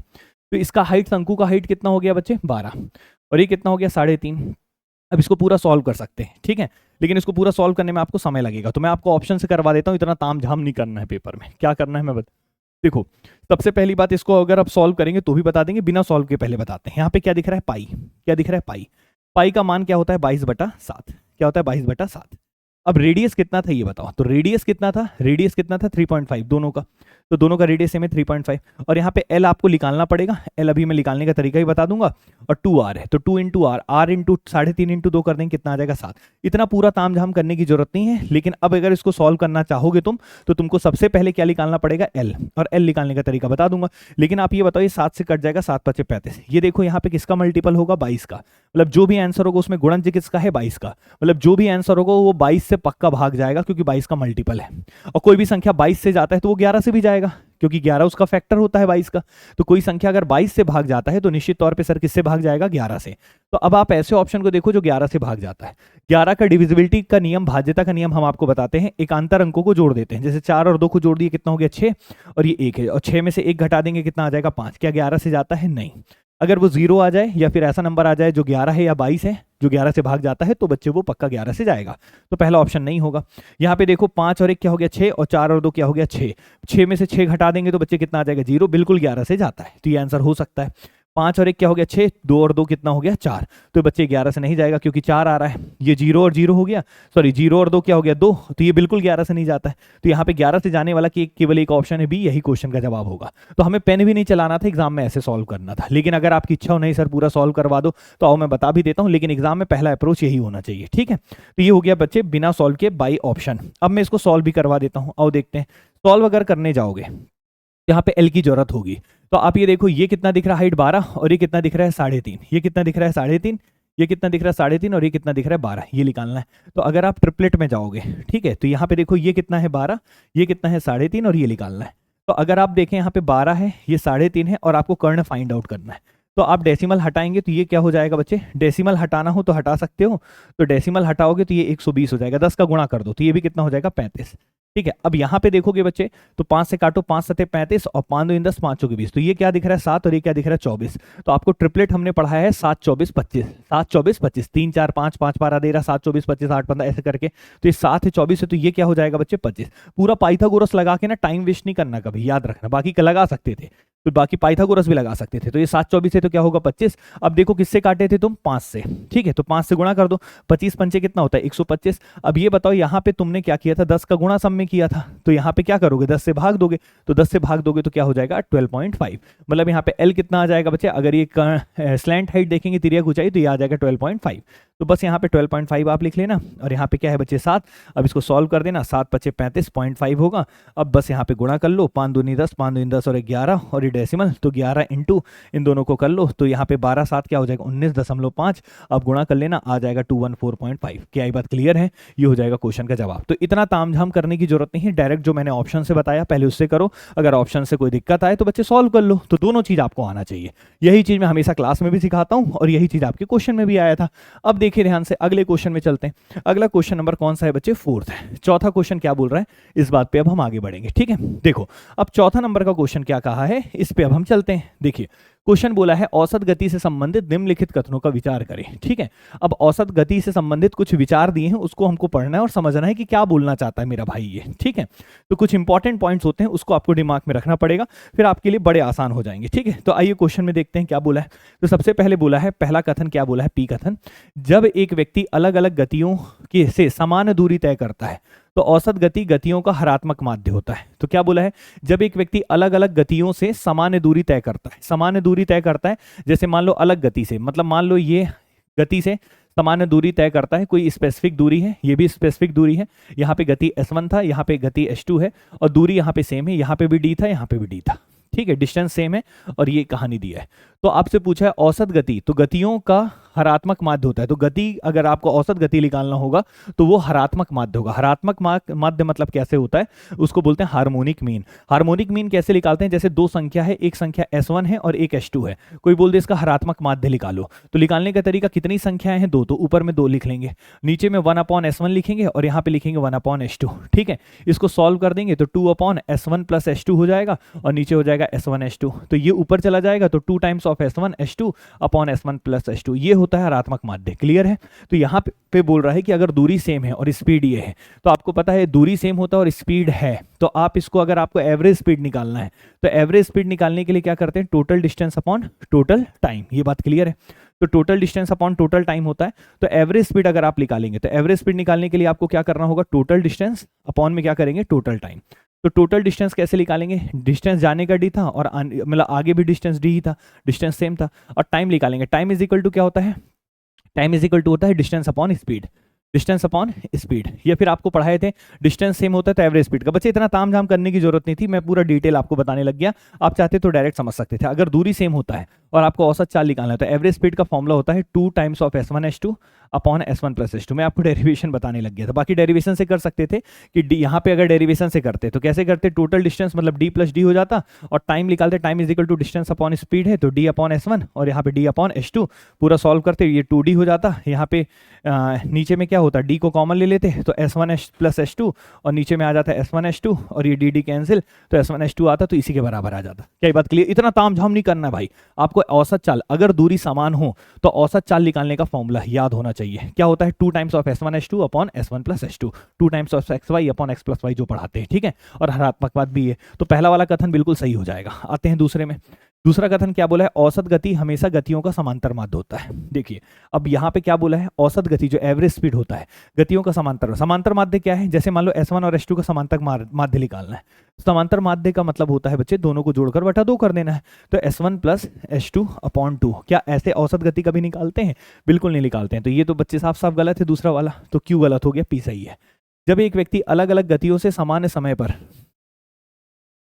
तो इसका हाइट, शंकु का हाइट कितना हो गया बच्चे, 12, और ये कितना हो गया, 3.5। अब इसको पूरा सॉल्व कर सकते हैं, ठीक है, लेकिन इसको पूरा सॉल्व करने में आपको समय लगेगा, तो मैं आपको ऑप्शन से करवा देता हूँ, इतना ताम झाम नहीं करना है पेपर में। क्या करना है मैं देखो, सबसे पहली बात, इसको अगर आप सॉल्व करेंगे तो भी बता देंगे, बिना सॉल्व के पहले बताते हैं। यहाँ पे क्या दिख रहा है, पाई, क्या दिख रहा है, पाई, पाई का मान क्या होता है, 22/7, क्या होता है, 22/7। अब रेडियस कितना था ये बताओ, तो रेडियस कितना था, रेडियस कितना था, 3.5 दोनों का, तो दोनों का रेडियस सेम है 3.5, और यहाँ पे एल आपको निकालना पड़ेगा, एल अभी मैं निकालने का तरीका ही बता दूंगा, और 2r है, तो 2 into R, R into 3.5 into 2 कर देंगे, कितना आ जाएगा, 7। इतना पूरा ताम झाम करने की जरूरत नहीं है, लेकिन अब अगर इसको सॉल्व करना चाहोगे तुम, तो तुमको सबसे पहले क्या निकालना पड़ेगा, एल, और एल निकालने का तरीका बता दूंगा। लेकिन आप ये बताओ, ये 7 से कट जाएगा, 7×5 35, ये देखो यहाँ पे किसका मल्टीपल होगा, 22 का, मतलब जो भी आंसर होगा उसमें गुणज किसका है, 22 का, मतलब जो भी आंसर होगा वो 22 से पक्का भाग जाएगा, क्योंकि 22 का मल्टीपल है। और कोई भी संख्या 22 से जाता है तो वो 11 से भी जाएगा, क्योंकि 11 उसका फैक्टर होता है 22 का। तो कोई संख्या अगर 22 से भाग जाता है तो निश्चित तौर पे सर किससे भाग जाएगा, 11 से। तो अब आप ऐसे ऑप्शन को देखो जो 11 से भाग जाता है। 11 का डिविजिबिलिटी का नियम, भाज्यता का नियम हम आपको बताते हैं, एकांतर अंकों को जोड़ देते हैं, जैसे 4 और 2 को जोड़ दिए, कितना हो गया, 6, और ये 1 है, और 6 में से 1 घटा देंगे, कितना आ जाएगा, 5। क्या 11 से जाता है, नहीं। अगर वो 0 आ जाए या फिर ऐसा नंबर आ जाए जो 11 है या 22 है, जो 11 से भाग जाता है, तो बच्चे वो पक्का 11 से जाएगा, तो पहला ऑप्शन नहीं होगा। यहाँ पे देखो 5 और 1 क्या हो गया, 6, और 4 और 2 क्या हो गया, 6, 6 में से 6 घटा देंगे तो बच्चे कितना आ जाएगा, 0, बिल्कुल 11 से जाता है, तो ये आंसर हो सकता है। 5 और 1 क्या हो गया, 6, 2 और 2 कितना हो गया, 4, तो बच्चे 11 से नहीं जाएगा, क्योंकि 4 आ रहा है, ये 0 और 0 हो गया, सॉरी 0 और 2 क्या हो गया, 2, तो ये बिल्कुल 11 से नहीं जाता है। तो यहाँ पे 11 से जाने वाला केवल एक ऑप्शन है बी, यही क्वेश्चन का जवाब होगा। तो हमें पेन भी नहीं चलाना था, एग्जाम में ऐसे सॉल्व करना था, लेकिन अगर आपकी इच्छा हो नहीं सर पूरा सॉल्व करवा दो, तो आओ मैं बता भी देता हूँ, लेकिन एग्जाम में पहला अप्रोच यही होना चाहिए, ठीक है। तो ये हो गया बच्चे बिना सॉल्व के बाई ऑप्शन। अब मैं इसको सॉल्व भी करवा देता हूँ, आओ देखते हैं। सॉल्व अगर करने जाओगे यहाँ पे एल की जरूरत होगी, तो आप ये देखो, ये कितना दिख रहा है, हाइट 12, और ये कितना दिख रहा है, 3.5, ये कितना दिख रहा है, 3.5, ये कितना दिख रहा है, 3.5, और ये कितना दिख रहा है, 12, ये निकालना है। तो अगर आप ट्रिपलेट में जाओगे, ठीक है, तो यहाँ पे देखो ये कितना है, 12, ये कितना है, 3.5, और ये निकालना है। तो अगर आप देखें यहाँ पे 12 है, ये 3.5 है, और आपको कर्ण फाइंड आउट करना है, तो आप डेसिमल हटाएंगे तो ये क्या हो जाएगा बच्चे, डेसिमल हटाना हो तो हटा सकते हो, तो डेसिमल हटाओगे तो ये 120 हो जाएगा, 10 का गुणा कर दो तो ये भी कितना हो जाएगा, 35, ठीक है। अब यहाँ पे देखोगे बच्चे, तो 5 से काटो, 5 7 35, और 5 2 10, 5 चौके 20, तो ये क्या दिख रहा है, 7, और ये क्या दिख रहा है, 24। तो आपको ट्रिपलेट हमने पढ़ाया है 7 24 25, 7 24 25, 3 4 5 5 12 दे रहा, 7 24 25 8 15 ऐसे करके, तो ये 7 है 24 है, तो ये क्या हो जाएगा बच्चे, 25। पूरा पाइथागोरस लगा के ना, टाइम वेस्ट नहीं करना कभी, याद रखना। बाकी का लगा सकते थे, तो बाकी पाइथागोरस भी लगा सकते थे। तो ये 7 24 है, तो क्या होगा, 25। अब देखो किससे काटे थे तुम, 5 से, ठीक है, तो 5 से गुणा कर दो, 25 पंचे कितना होता है, 125। अब ये बताओ यहाँ पे तुमने क्या किया था, 10 का गुणा सब में किया था, तो यहाँ पे क्या करोगे, 10 से भाग दोगे, तो 10 से भाग दोगे तो क्या हो जाएगा, 12.5। मतलब यहाँ पे एल कितना आ जाएगा बच्चे, अगर ये स्लैंट हाइट देखेंगे, तिर्यक ऊंचाई, तो ये आ जाएगा 12.5। तो बस यहाँ पे 12.5 आप लिख लेना, और यहाँ पे क्या है बच्चे, 7। अब इसको सॉल्व कर देना, 7 5 35.5 होगा। अब बस यहाँ पे गुणा कर लो, 5 2 10, 5 2 10 और 11, और ये डेसिमल, तो 11 इंटू इन दोनों को कर लो, तो यहाँ पे 12 7 क्या हो जाएगा, 19.5। अब गुणा कर लेना, आ जाएगा 214.5। क्या ये बात क्लियर है, ये हो जाएगा क्वेश्चन का जवाब। तो इतना तामझाम करने की जरूरत नहीं है, डायरेक्ट जो मैंने ऑप्शन से बताया पहले उससे करो। अगर ऑप्शन से कोई दिक्कत आए तो बच्चे सॉल्व कर लो, तो दोनों चीज आपको आना चाहिए। यही चीज मैं हमेशा क्लास में भी सिखाता हूँ, और यही चीज आपके क्वेश्चन में भी आया था। अब देखिए ध्यान से, अगले क्वेश्चन में चलते हैं। अगला क्वेश्चन नंबर कौन सा है बच्चे, 4th है। चौथा क्वेश्चन क्या बोल रहा है, इस बात पे अब हम आगे बढ़ेंगे, ठीक है। देखो अब चौथा नंबर का क्वेश्चन क्या कहा है, इस पे अब हम चलते हैं। देखिए क्वेश्चन बोला है औसत गति से संबंधित निम्नलिखित कथनों का विचार करें, ठीक है। अब औसत गति से संबंधित कुछ विचार दिए हैं, उसको हमको पढ़ना है और समझना है कि क्या बोलना चाहता है मेरा भाई ये, ठीक है। तो कुछ इंपॉर्टेंट पॉइंट्स होते हैं, उसको आपको दिमाग में रखना पड़ेगा, फिर आपके लिए बड़े आसान हो जाएंगे, ठीक है। तो आइए क्वेश्चन में देखते हैं क्या बोला है। तो सबसे पहले बोला है, पहला कथन क्या बोला है, पी कथन, जब एक व्यक्ति अलग अलग गतियों से समान दूरी तय करता है तो औसत गति गतियों का हरात्मक माध्य होता है। तो क्या बोला है, जब एक व्यक्ति अलग अलग गतियों से सामान्य दूरी तय करता है, सामान्य दूरी तय करता है, जैसे मान लो अलग गति से, मतलब मान लो ये गति से सामान्य दूरी तय करता है, कोई स्पेसिफिक दूरी है, ये भी स्पेसिफिक दूरी है, यहाँ पे गति S1 था, यहाँ पे गति S2 है, और दूरी यहाँ पे सेम है, यहाँ पे भी d था, यहाँ पे भी d था, ठीक है, डिस्टेंस सेम है, और ये कहानी दी है। तो आपसे पूछा है औसत गति, तो गतियों का हरात्मक माध्य होता है। तो गति, अगर आपको औसत गति निकालना होगा तो वो हरात्मक माध्य होगा। हरात्मक माध्य मतलब कैसे होता है, उसको बोलते हैं हार्मोनिक मीन। हार्मोनिक मीन कैसे निकालते हैं, जैसे दो संख्या है, एक संख्या S1 है और एक S2 है, कोई बोल दे इसका हरात्मक माध्य निकालो, तो निकालने का तरीका, कितनी संख्याएं हैं, दो, तो ऊपर में 2 लिख लेंगे, नीचे में 1/S1 लिखेंगे और यहाँ पे लिखेंगे 1/S2, ठीक है। इसको सॉल्व कर देंगे तो 2/S1 प्लस S2 हो जाएगा, और नीचे हो जाएगा S1 S2, तो ये ऊपर चला जाएगा, तो 2 times of S1 S2 upon S1 plus S2, ये होता है हरात्मक माध्य। क्लियर है। तो यहाँ पे बोल रहा है कि अगर दूरी सेम है और स्पीड ये है, तो आपको पता है दूरी सेम होता है और स्पीड है, तो आप इसको, अगर आपको एवरेज स्पीड निकालना है, तो एवरेज स्पीड निकालने के लिए क्या करते हैं, total distance upon total time. ये बात क्लियर है। तो total distance upon total time होता है। तो एवरेज स्पीड अगर आप निकालेंगे, तो एवरेज स्पीड निकालने के लिए आपको क्या करना होगा, टोटल डिस्टेंस अपॉन में क्या करेंगे, टोटल टाइम। तो टोटल डिस्टेंस कैसे निकालेंगे, डिस्टेंस जाने का d था और मतलब आगे भी डिस्टेंस d ही था, डिस्टेंस सेम था, और टाइम निकालेंगे। टाइम इज इक्वल टू क्या होता है, टाइम इज इक्वल टू होता है distance upon speed, distance upon speed. ये फिर आपको पढ़ाए थे, डिस्टेंस सेम होता है तो एवरेज स्पीड का। बच्चे इतना ताम झाम करने की जरूरत नहीं थी, मैं पूरा डिटेल आपको बताने लग गया, आप चाहते तो डायरेक्ट समझ सकते थे। अगर दूरी सेम होता है और आपको औसत चाल निकालना है, तो एवरेज स्पीड का फॉर्मूला होता है 2 times of S1 S2 upon S1 plus S2। मैं आपको डेरिवेशन बताने लग गया था, बाकी डेरिवेशन से कर सकते थे कि यहाँ पे अगर डेरिवेशन से करते तो कैसे करते, टोटल डिस्टेंस मतलब d प्लस डी हो जाता, और टाइम निकालते, time is equal to distance upon speed है, तो d अपॉन S1 और यहाँ पे d अपॉन S2, पूरा सॉल्व करते ये 2d हो जाता। यहाँ पे नीचे में क्या होता, d को कॉमन ले लेते तो S1 प्लस S2, और नीचे में आ जाता है S1 S2, और ये dd कैंसिल, तो S1 S2 आता, तो इसी के बराबर आ जाता। क्या बात क्लियर, इतना ताम झाम नहीं करना भाई, आपको औसत चाल, अगर दूरी समान हो तो औसत चाल निकालने का फॉर्मूला याद होना चाहिए। क्या होता है, 2 times of S1 S2 upon S1 plus S2, 2 times of XY upon X plus Y जो पढ़ाते हैं, ठीक है, और हरात्मक बात भी है। तो पहला वाला कथन बिल्कुल सही हो जाएगा। आते हैं दूसरे में। दूसरा कथन क्या बोला है, औसत गति हमेशा गतियों का समांतर माध्य होता है। देखिए अब यहाँ पे क्या बोला है, औसत गति जो एवरेज स्पीड होता है गतियों का समांतर, समांतर माध्य क्या है, जैसे मान लो S1 और S2 का समांतर माध्य निकालना है। समांतर माध्य का मतलब होता है बच्चे, दोनों को जोड़कर बटा 2 कर देना है, तो S1 प्लस S2 अपॉन 2। क्या ऐसे औसत गति कभी निकालते हैं, बिल्कुल नहीं निकालते हैं। तो ये तो बच्चे साफ साफ गलत है दूसरा वाला, तो क्यों गलत हो गया, P सही है। जब एक व्यक्ति अलग अलग गतियों से सामान्य समय पर,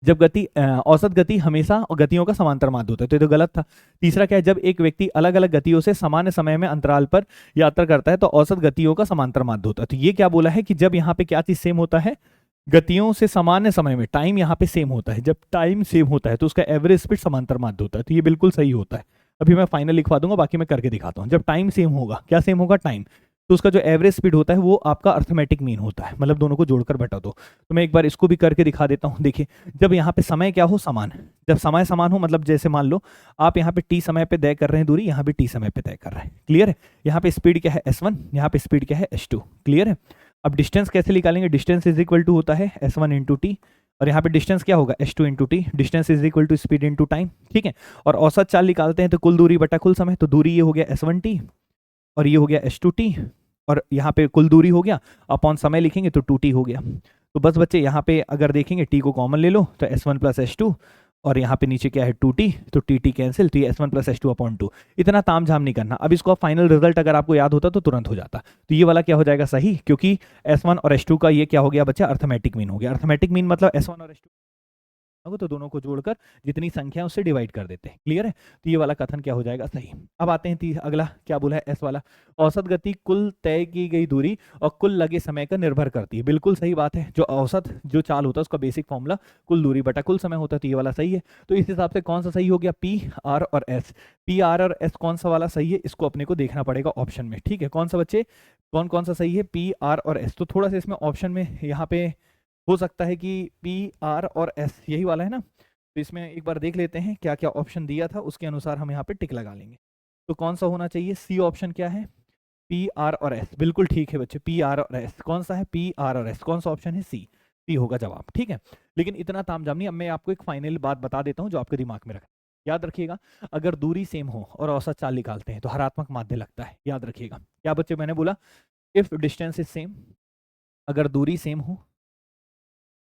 जब गति औसत गति हमेशा गतियों का समांतर माध्य होता है, तो ये तो गलत था। तीसरा क्या है, जब एक व्यक्ति अलग अलग गतियों से सामान्य समय में अंतराल पर यात्रा करता है तो औसत गतियों का समांतर माध्य होता है। तो ये क्या बोला है कि जब यहाँ पे क्या चीज सेम होता है, गतियों से सामान्य समय में टाइम यहाँ पे सेम होता है, जब टाइम सेम होता है तो उसका एवरेज स्पीड समांतर माध्य होता है। तो ये बिल्कुल सही होता है। अभी मैं फाइनल लिखवा दूंगा, बाकी मैं करके दिखाता हूँ। जब टाइम सेम होगा, क्या सेम होगा, टाइम, तो उसका जो एवरेज स्पीड होता है वो आपका अर्थमेटिक मीन होता है, मतलब दोनों को जोड़कर बटा दो। तो मैं एक बार इसको भी करके दिखा देता हूँ। देखिए जब यहाँ पे समय क्या हो, समान, जब समय समान हो, मतलब जैसे मान लो आप यहाँ पे t समय पे तय कर रहे हैं दूरी, यहाँ भी t समय पे तय कर रहे हैं। क्लियर है। यहाँ पे स्पीड क्या है S1, यहाँ पे स्पीड क्या है S2। क्लियर है। अब डिस्टेंस कैसे निकालेंगे, डिस्टेंस इज इक्वल टू होता है S1 इंटू टी, और यहाँ पे डिस्टेंस क्या होगा S2 into T, distance is equal to speed into time, ठीक है। और औसत चाल निकालते हैं तो कुल दूरी बटा कुल समय, तो दूरी ये हो गया S1t और ये हो गया S2t, और यहाँ पे कुल दूरी हो गया, अपॉन समय लिखेंगे तो 2t हो गया। तो बस बच्चे यहाँ पे अगर देखेंगे t को कॉमन ले लो तो S1 प्लस S2, और यहाँ पे नीचे क्या है 2t, तो टी कैंसिल, तो ये S1 प्लस S2 अपॉन 2। इतना ताम झाम नहीं करना। अब इसको फाइनल रिजल्ट अगर आपको याद होता तो तुरंत हो जाता। तो ये वाला क्या हो जाएगा सही, क्योंकि S1 और S2 का ये क्या हो गया बच्चा, अर्थमेटिक मीन हो गया। अर्थमेटिक मीन मतलब S1 और S2 तो दोनों को जोड़कर जितनी संख्या है उससे डिवाइड कर देते हैं। क्लियर है। तो ये वाला कथन क्या हो जाएगा सही। अब आते हैं अगला क्या बोला है, एस वाला, औसत गति कुल तय की गई दूरी और कुल लगे समय का निर्भर करती है। बिल्कुल सही बात है। जो औसत जो चाल होता है उसका बेसिक फॉर्मूला कुल दूरी बटा कुल समय होता है। तो ये वाला सही है। तो इस हिसाब से कौन सा सही हो गया, पी आर और एस। पी आर और एस कौन सा वाला सही है, इसको अपने को देखना पड़ेगा ऑप्शन में। ठीक है, कौन सा बच्चे, कौन कौन सा सही है, पी आर और एस। तो थोड़ा सा इसमें ऑप्शन में यहाँ पे हो सकता है कि पी आर और एस यही वाला है ना। तो इसमें एक बार देख लेते हैं क्या क्या ऑप्शन दिया था, उसके अनुसार हम यहाँ पे टिक लगा लेंगे। तो कौन सा होना चाहिए, सी ऑप्शन क्या है, पी आर और एस। बिल्कुल ठीक है बच्चे, पी आर और एस। कौन सा है, पी आर और एस। कौन सा ऑप्शन है, सी। सी होगा जवाब। ठीक है, लेकिन इतना तामझाम नहीं। अब मैं आपको एक फाइनल बात बता देता हूँ जो आपके दिमाग में रखना। याद रखिएगा, अगर दूरी सेम हो और औसत चाल निकालते हैं तो हरात्मक माध्य लगता है। याद रखिएगा क्या बच्चे मैंने बोला, इफ डिस्टेंस इज सेम अगर दूरी सेम हो,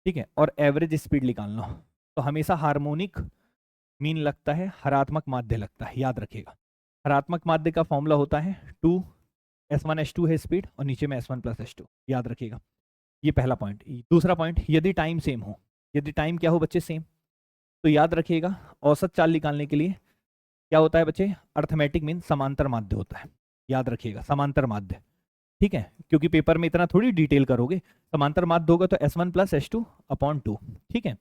ठीक है, और एवरेज स्पीड निकालना हो, तो हमेशा हार्मोनिक मीन लगता है, हरात्मक माध्य लगता है, याद रखिएगा। हरात्मक माध्य का फॉर्मूला होता है 2 S1 S2 है स्पीड, और नीचे में S1 + S2, याद रखिएगा। ये पहला पॉइंट। दूसरा पॉइंट, यदि टाइम सेम हो, यदि टाइम क्या हो बच्चे सेम, तो याद रखिएगा औसत चाल निकालने के लिए क्या होता है बच्चे, अर्थमेटिक मीन समांतर माध्य होता है, याद रखिएगा समांतर माध्य, ठीक है, क्योंकि पेपर में इतना थोड़ी डिटेल करोगे। समांतर माध्य होगा तो S1 + S2/2, ठीक है,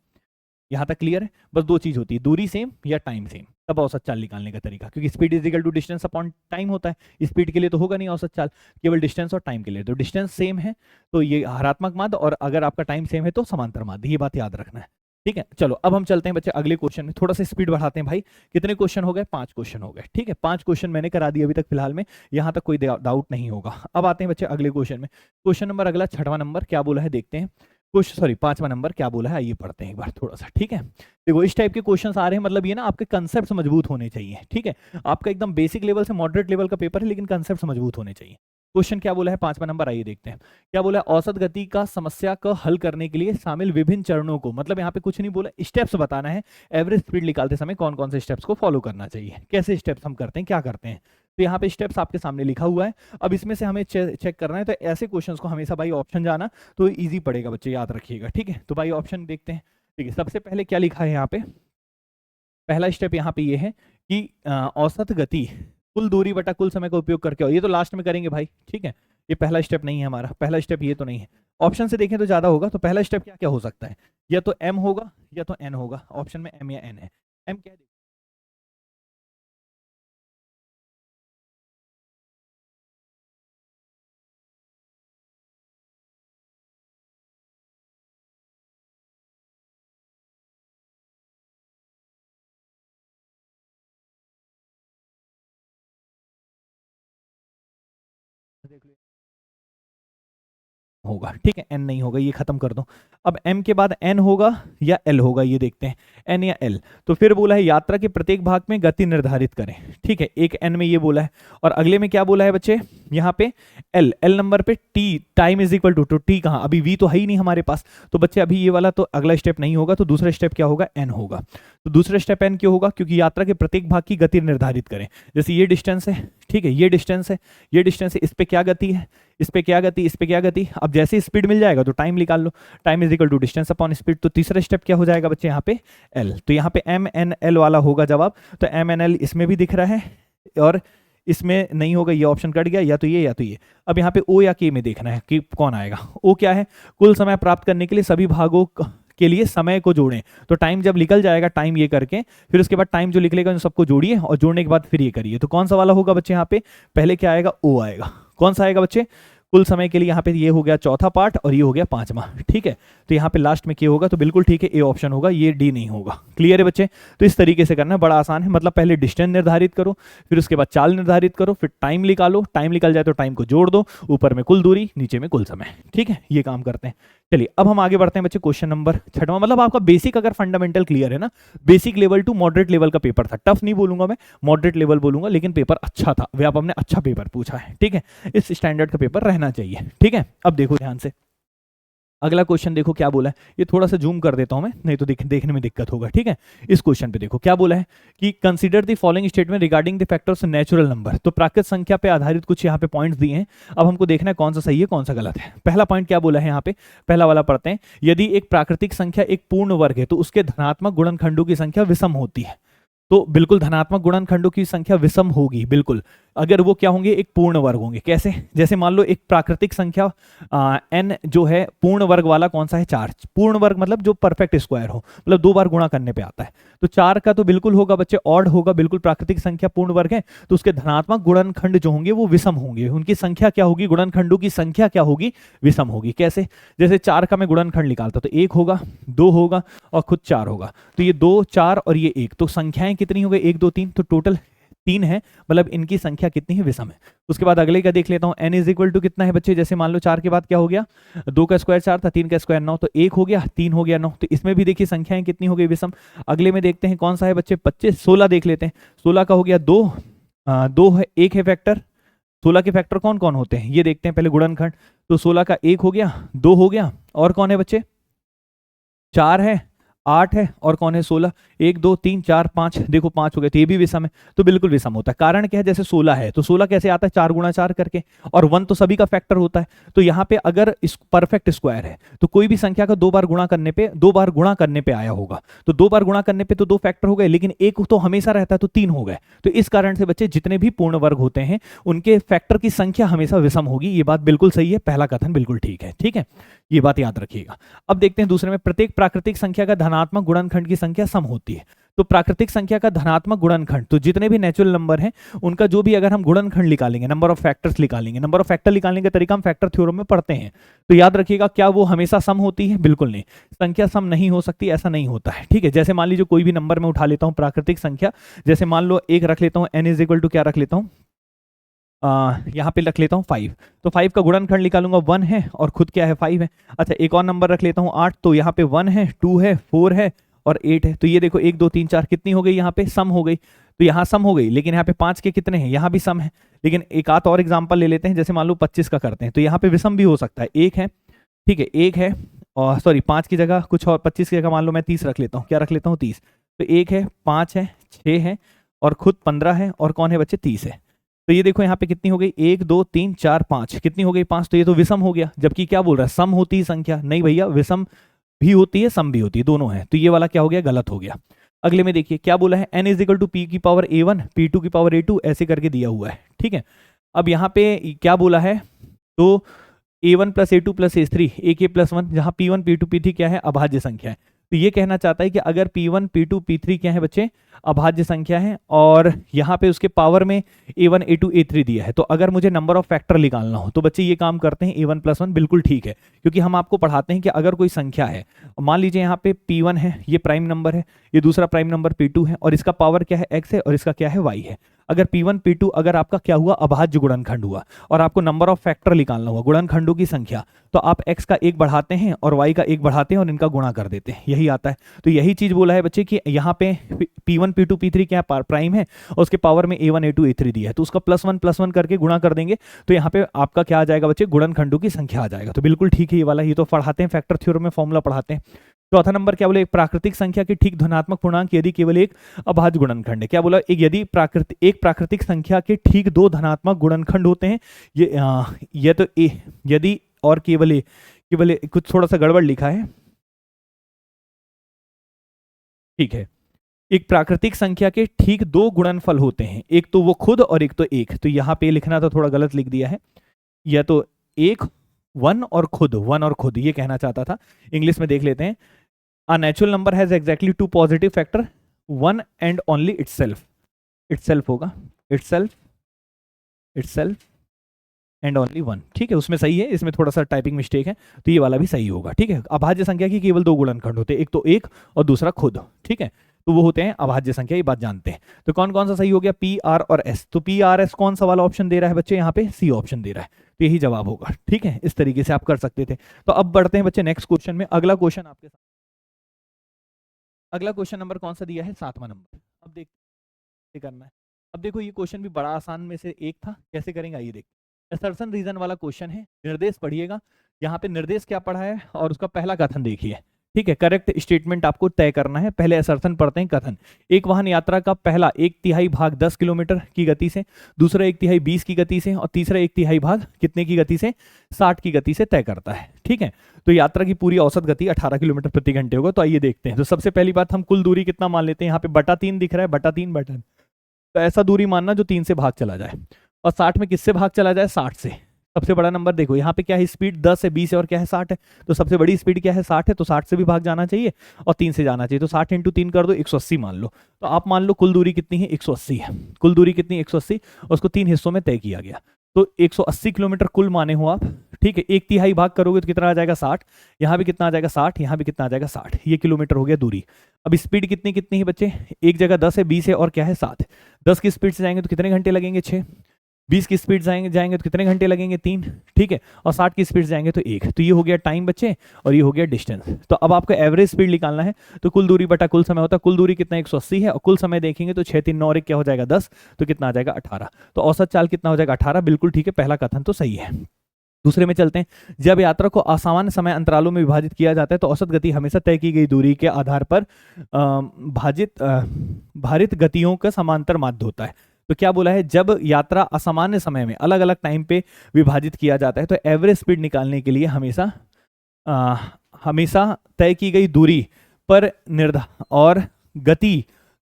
यहां तक क्लियर है। बस दो चीज होती है, दूरी सेम या टाइम सेम, तब औसत चाल निकालने का तरीका, क्योंकि speed is equal to distance upon time होता है। स्पीड के लिए तो होगा नहीं औसत चाल, केवल डिस्टेंस और टाइम के लिए। तो डिस्टेंस सेम है तो ये हरात्मक माध्य, और अगर आपका टाइम सेम है तो समांतर माध्य, ये बात याद रखना है, ठीक है। चलो अब हम चलते हैं बच्चे अगले क्वेश्चन में, थोड़ा सा स्पीड बढ़ाते हैं भाई। कितने क्वेश्चन हो गए, 5 क्वेश्चन हो गए, ठीक है, 5 क्वेश्चन मैंने करा दिए अभी तक फिलहाल में, यहां तक कोई डाउट नहीं होगा। अब आते हैं बच्चे अगले क्वेश्चन में। क्वेश्चन नंबर अगला 6वां नंबर क्या बोला है देखते हैं, कुछ सॉरी 5वां नंबर क्या बोला है, आइए पढ़ते हैं एक बार थोड़ा सा, ठीक है। देखो इस टाइप के क्वेश्चंस आ रहे हैं, मतलब ये ना आपके कंसेप्ट मजबूत होने चाहिए, ठीक है। आपका एकदम बेसिक लेवल से मॉडरेट लेवल का पेपर है, लेकिन कंसेप्ट मजबूत होने चाहिए। क्वेश्चन क्या बोला है 5वां नंबर, आइए देखते हैं क्या बोला है। औसत गति का समस्या को हल करने के लिए शामिल विभिन्न चरणों को, मतलब यहाँ पे कुछ नहीं बोला, स्टेप्स बताना है। एवरेज स्पीड निकालते समय कौन कौन से स्टेप्स को फॉलो करना चाहिए, कैसे स्टेप्स हम करते हैं, क्या करते हैं। तो यहाँ पे स्टेप्स आपके सामने लिखा हुआ है। अब इसमें से हमें चेक करना है, तो ऐसे क्वेश्चंस को हमेशा भाई ऑप्शन जाना तो इजी पड़ेगा बच्चे, याद रखिएगा, ठीक है। तो भाई ऑप्शन देखते हैं, ठीक है। सबसे पहले क्या लिखा है यहाँ पे, पहला स्टेप यहाँ पे ये है कि औसत गति कुल दूरी बटा कुल समय का उपयोग करके, ये तो लास्ट में करेंगे भाई, ठीक है। ये पहला स्टेप नहीं है हमारा, पहला स्टेप ये तो नहीं है। ऑप्शन से देखें तो ज्यादा होगा, तो पहला स्टेप क्या क्या हो सकता है, या तो m होगा या तो n होगा। ऑप्शन में m या n है। m क्या है, देख लो होगा, ठीक है, n नहीं होगा, ये खत्म कर दो। अब m के बाद n होगा या l होगा, ये देखते हैं, n या l। तो फिर बोला है यात्रा के प्रत्येक भाग में गति निर्धारित करें, ठीक है, एक n में ये बोला है। और अगले में क्या बोला है बच्चे, यहाँ पे l नंबर पे t, time is equal to t कहाँ, अभी v तो है ही नहीं हमारे पास, तो बच्चे अभी ये वाला तो अगला स्टेप नहीं होगा, तो दूसरा स्टेप क्या होगा, n होगा। तो दूसरा स्टेप n क्यों होगा, क्योंकि यात्रा के प्रत्येक भाग की गति निर्धारित करें। जैसे ये डिस्टेंस है, ठीक है, ये डिस्टेंस है, ये डिस्टेंस है, इस पे क्या गति है, इस पे क्या गति, इस पे क्या गति। अब जैसे स्पीड मिल जाएगा तो टाइम निकाल लो, time is equal to distance upon speed. तो तीसरा स्टेप क्या हो जाएगा बच्चे यहाँ पे l, तो यहाँ पे m n l वाला होगा जवाब। तो m n l इसमें भी दिख रहा है और इसमें नहीं होगा, ये ऑप्शन कट गया, या तो ये या तो ये। अब यहाँ पे o या k में देखना है कि कौन आएगा। o क्या है, कुल समय प्राप्त करने के लिए सभी भागों के लिए समय को जोड़ें। तो टाइम जब निकल जाएगा, टाइम ये करके फिर उसके बाद टाइम जो निकलेगा उन सबको जोड़िए, और जोड़ने के बाद फिर ये करिए। तो कौन सा वाला होगा बच्चे, यहाँ पे पहले क्या आएगा, ओ आएगा। कौन सा आएगा बच्चे, कुल समय के लिए, यहाँ पे ये हो गया चौथा पार्ट और ये हो गया 5वां, ठीक है। तो यहाँ पे लास्ट में क्या होगा, तो बिल्कुल ठीक है, ए ऑप्शन होगा, ये डी नहीं होगा। क्लियर है बच्चे। तो इस तरीके से करना बड़ा आसान है, मतलब पहले डिस्टेंस निर्धारित करो, फिर उसके बाद चाल निर्धारित करो, फिर टाइम निकालो, टाइम निकल जाए तो टाइम को जोड़ दो, ऊपर में कुल दूरी, नीचे में कुल समय, ठीक है, ये काम करते हैं। चलिए अब हम आगे बढ़ते हैं बच्चे, क्वेश्चन नंबर 6वां। मतलब आपका बेसिक अगर फंडामेंटल क्लियर है ना, basic level two moderate level का पेपर था, टफ नहीं बोलूंगा मैं, मॉडरेट लेवल बोलूंगा, लेकिन पेपर अच्छा था, व्यापम ने अच्छा पेपर पूछा है, ठीक है, इस स्टैंडर्ड का पेपर रहना चाहिए, ठीक है। अब देखो ध्यान से, अगला क्वेश्चन देखो क्या बोला है, ये थोड़ा सा जूम कर देता हूं मैं, नहीं तो देखने में दिक्कत होगा, ठीक है। इस क्वेश्चन पे देखो क्या बोला है कि consider the following statement regarding the factors natural number. तो प्राकृत संख्या पे आधारित कुछ यहाँ पे पॉइंट्स दिए हैं, अब हमको देखना है कौन सा सही है कौन सा गलत है। पहला पॉइंट क्या बोला है यहाँ पे, पहला वाला पढ़ते हैं, यदि एक प्राकृतिक संख्या एक पूर्ण वर्ग है तो उसके धनात्मक गुणनखंडों की संख्या विषम होती है। तो बिल्कुल धनात्मक गुणनखंडों की संख्या विषम होगी, बिल्कुल, अगर वो क्या होंगे, एक पूर्ण वर्ग होंगे। कैसे, जैसे मान लो एक प्राकृतिक संख्या n जो है, पूर्ण वर्ग वाला कौन सा है, 4। पूर्ण वर्ग मतलब जो परफेक्ट स्क्वायर हो, मतलब 2 बार गुणा करने पे आता है। तो 4 का तो बिल्कुल होगा बच्चे, ऑड होगा, बिल्कुल प्राकृतिक संख्या पूर्ण वर्ग है, तो उसके धनात्मक गुणनखंड जो होंगे वो विषम होंगे, उनकी संख्या क्या होगी, गुणनखंडों की संख्या क्या होगी, विषम होगी। कैसे, जैसे 4 का मैं गुणनखंड निकालता तो 1 होगा, 2 होगा और खुद 4 होगा, तो ये 2 4 और ये 1, तो संख्याएं कितनी हो गई, 1 2 3, तो टोटल 3 है, मतलब इनकी संख्या कितनी है, विषम है। उसके बाद अगले का देख लेता हूं, n इज इक्वल टू कितना है बच्चे, जैसे मान लो 4 के बाद क्या हो गया, 2 का स्क्वायर 4 था, 3 का स्क्वायर 9, तो 1 हो गया, 3 हो गया 9, तो इसमें भी देखिए संख्याएं कितनी हो गई, विषम। अगले में देखते हैं कौन सा है बच्चे, 25 16 देख लेते हैं, 16 का हो गया 2, 2 है, 1 है फैक्टर, 16 के फैक्टर कौन कौन होते हैं ये देखते हैं पहले गुणनखंड। तो 16 का 1 हो गया, 2 हो गया, और कौन है बच्चे, 4 है, 8 है, और कौन है 16, 1 2 3 4 5, देखो 5 हो गए, तो ये भी विषम है। तो बिल्कुल विषम होता है। कारण क्या है, जैसे 16 है तो 16 कैसे आता है, 4 गुणा 4 करके, और 1 तो सभी का फैक्टर होता है। तो यहाँ पे अगर परफेक्ट स्क्वायर है तो कोई भी संख्या का 2 बार गुणा करने पे, 2 बार गुणा करने पे आया होगा, तो 2 बार गुणा करने पे तो 2 फैक्टर हो गए, लेकिन एक तो हमेशा रहता है तो 3 हो गए। तो इस कारण से बच्चे जितने भी पूर्ण वर्ग होते हैं उनके फैक्टर की संख्या हमेशा विषम होगी। ये बात बिल्कुल सही है, पहला कथन बिल्कुल ठीक है। ठीक है, ये बात याद रखिएगा। अब देखते हैं दूसरे में, प्रत्येक प्राकृतिक संख्या का धनात्मक गुणनखंड की संख्या सम होती है। तो प्राकृतिक संख्या का धनात्मक गुणनखंड, तो जितने भी नेचुरल नंबर हैं उनका जो भी अगर हम गुणनखंड निकालेंगे, नंबर ऑफ फैक्टर्स निकालेंगे, नंबर ऑफ फैक्टर निकालने का तरीका हम फैक्टर थ्योरम में पढ़ते हैं। तो याद रखिएगा, क्या वो हमेशा सम होती है, बिल्कुल नहीं। संख्या सम नहीं हो सकती, ऐसा नहीं होता है। ठीक है, जैसे मान लीजिए कोई भी नंबर मैं उठा लेता हूं प्राकृतिक संख्या, जैसे मान लो एक रख लेता हूं, n इज इक्वल टू क्या रख लेता हूं, यहाँ पे रख लेता हूँ 5, तो 5 का गुणनखंड निकालूंगा, 1 है और खुद क्या है 5 है। अच्छा, एक और नंबर रख लेता हूँ 8, तो यहाँ पे 1 है, 2 है, 4 है और 8 है। तो ये देखो 1 2 3 4 कितनी हो गई, यहाँ पे सम हो गई। तो यहाँ सम हो गई, लेकिन यहाँ पे 5 के कितने हैं, यहाँ भी सम है। लेकिन एक आध और एग्जाम्पल ले लेते हैं, जैसे मान लो 25 का करते हैं, तो यहाँ पे विषम भी हो सकता है, 1 है, ठीक है, 1 है, और सॉरी 5 की जगह कुछ और, 25 की जगह मान लो मैं 30 रख लेता हूँ, क्या रख लेता हूँ 30। तो 1 है, 5 है, 6 है और खुद 15 है, और कौन है बच्चे 30 है। तो ये देखो यहाँ पे कितनी हो गई, 1 2 3 4 5, कितनी हो गई 5। तो ये तो विषम हो गया, जबकि क्या बोल रहा है, सम होती है संख्या, नहीं भैया, विषम भी होती है सम भी होती है, दोनों है। तो ये वाला क्या हो गया, गलत हो गया। अगले में देखिए क्या बोला है, n is equal to P की पावर a1 p2 की पावर a2 ऐसे करके दिया हुआ है। ठीक है, अब यहाँ पे क्या बोला है, तो a1 plus a2 plus a3 ak plus 1, जहाँ p1 p2 p3 क्या है, अभाज्य संख्या है। तो ये कहना चाहता है कि अगर p1 p2 p3 क्या है बच्चे, अभाज्य संख्या है, और यहाँ पे उसके पावर में a1 a2 a3 दिया है, तो अगर मुझे नंबर ऑफ फैक्टर निकालना हो तो बच्चे ये काम करते हैं, a1 प्लस 1 बिल्कुल ठीक है, क्योंकि हम आपको पढ़ाते हैं कि अगर कोई संख्या है, मान लीजिए यहाँ पे p1 है, ये प्राइम नंबर है, ये दूसरा प्राइम नंबर p2 है, और इसका पावर क्या है x है, और इसका क्या है y है। अगर p1 p2 अगर आपका क्या हुआ, अभाज्य गुणनखंड हुआ, और आपको नंबर ऑफ फैक्टर निकालना हुआ, गुणनखंडों की संख्या, तो आप x का 1 बढ़ाते हैं और y का 1 बढ़ाते हैं और इनका गुणा कर देते हैं, यही आता है। तो यही चीज बोला है बच्चे कि यहाँ पे p1 p2 p3 क्या प्राइम है, और उसके पावर में a1 a2 a3 दिया है, तो उसका प्लस वन करके गुणा कर देंगे, तो यहाँ पे आपका क्या आ जाएगा बच्चे, गुणनखंडों की संख्या आ जाएगा। तो बिल्कुल ठीक है ये वाला, ये तो पढ़ाते हैं फैक्टर थ्योरम में, फॉर्मूला पढ़ाते हैं। चौथा नंबर क्या बोले, एक प्राकृतिक संख्या की ठीक धनात्मक पूर्णांक यदि केवल एक अभाज्य गुणनखंड है। क्या बोला, एक प्राकृतिक संख्या के ठीक 2 धनात्मक गुणनखंड होते हैं, ये तो यदि और केवल कुछ थोड़ा सा गड़बड़ लिखा है, ठीक है, एक प्राकृतिक संख्या के ठीक 2 गुणनफल होते हैं, एक तो वो खुद और एक तो एक। तो यहाँ पे लिखना तो थोड़ा गलत लिख दिया है, या तो एक 1 और खुद, 1 और खुद ये कहना चाहता था। इंग्लिश में देख लेते हैं, a natural number has exactly 2 positive factor, 1 and only itself होगा, itself एंड ओनली 1। ठीक है, उसमें सही है, इसमें थोड़ा सा टाइपिंग मिस्टेक है, तो ये वाला भी सही होगा। ठीक है, अभाज्य संख्या की केवल 2 गुणनखंड होते हैं, एक तो एक और दूसरा खुद। ठीक है, तो वो होते हैं अभाज्य संख्या, ये बात जानते हैं। तो कौन कौन सा सही हो गया, पी आर और एस। तो पी आर एस कौन सा वाला ऑप्शन दे रहा है बच्चे, यहाँ पे सी ऑप्शन दे रहा है, तो यही जवाब होगा। ठीक है, इस तरीके से आप कर सकते थे। तो अब बढ़ते हैं बच्चे नेक्स्ट क्वेश्चन में। अगला क्वेश्चन आपके साथ, अगला क्वेश्चन नंबर कौन सा दिया है, 7वां नंबर। अब देखते करना है। अब देखो ये क्वेश्चन भी बड़ा आसान में से एक था, कैसे करेंगे आइए देखते। असर्शन रीजन वाला क्वेश्चन है, निर्देश पढ़िएगा। यहाँ पे निर्देश क्या पढ़ा है और उसका पहला कथन देखिए। ठीक है, करेक्ट स्टेटमेंट आपको तय करना है। पहले असर्शन पढ़ते हैं, कथन। एक वाहन यात्रा का पहला 1/3 भाग 10 किलोमीटर की गति से, दूसरा 1/3 20 की गति से, और तीसरा 1/3 भाग कितने की गति से, 60 की गति से तय करता है। ठीक है, तो यात्रा की पूरी औसत गति 18 किलोमीटर प्रति घंटे होगा। तो आइए देखते हैं। तो सबसे पहली बात, हम कुल दूरी कितना मान लेते हैं, यहाँ पे बटा 3 दिख रहा है, बटा 3 बटन, तो ऐसा दूरी मानना जो 3 से भाग चला जाए, और 60 में किससे भाग चला जाए, 60 से। सबसे बड़ा नंबर देखो, यहाँ पे क्या है, स्पीड 10 है, 20 है, और क्या है 60 है, तो सबसे बड़ी स्पीड क्या है, 60 है, तो 60 से भी भाग जाना चाहिए और 3 से जाना चाहिए। तो 60 × 3 कर दो, 180 मान लो। तो आप मान लो कुल दूरी कितनी है, 180 है। कुल दूरी कितनी, 180, और उसको 3 हिस्सों में तय किया गया। तो 180 किलोमीटर कुल माने हो आप। ठीक है, 1/3 भाग करोगे तो कितना आ जाएगा, 60। यहाँ भी कितना आ जाएगा, 60। यहाँ भी कितना आ जाएगा, 60। ये किलोमीटर हो गया दूरी। अब स्पीड कितनी कितनी है बच्चे, एक जगह 10 है, 20 है, और क्या है 7। 10 की स्पीड से जाएंगे तो कितने घंटे लगेंगे, 6। 20 की स्पीड जाएंगे तो कितने घंटे लगेंगे, 3, ठीक है। और 60 की स्पीड जाएंगे तो 1। तो ये हो गया टाइम बच्चे, और ये हो गया डिस्टेंस। तो अब आपको एवरेज स्पीड निकालना है, तो कुल दूरी बटा कुल समय होता है। कुल दूरी कितना 180 है, और कुल समय देखेंगे तो 6 3 9 क्या हो जाएगा 10, तो कितना आ जाएगा 18। तो औसत चाल कितना हो जाएगा 18, बिल्कुल ठीक है, पहला कथन तो सही है। दूसरे में चलते हैं। जब यात्रा को असामान्य समय अंतरालों में विभाजित किया जाता है तो औसत गति हमेशा तय की गई दूरी के आधार पर भारित गतियों का समांतर माध्य होता है। तो क्या बोला है, जब यात्रा असामान्य समय में अलग अलग टाइम पे विभाजित किया जाता है तो एवरेज स्पीड निकालने के लिए हमेशा तय की गई दूरी पर और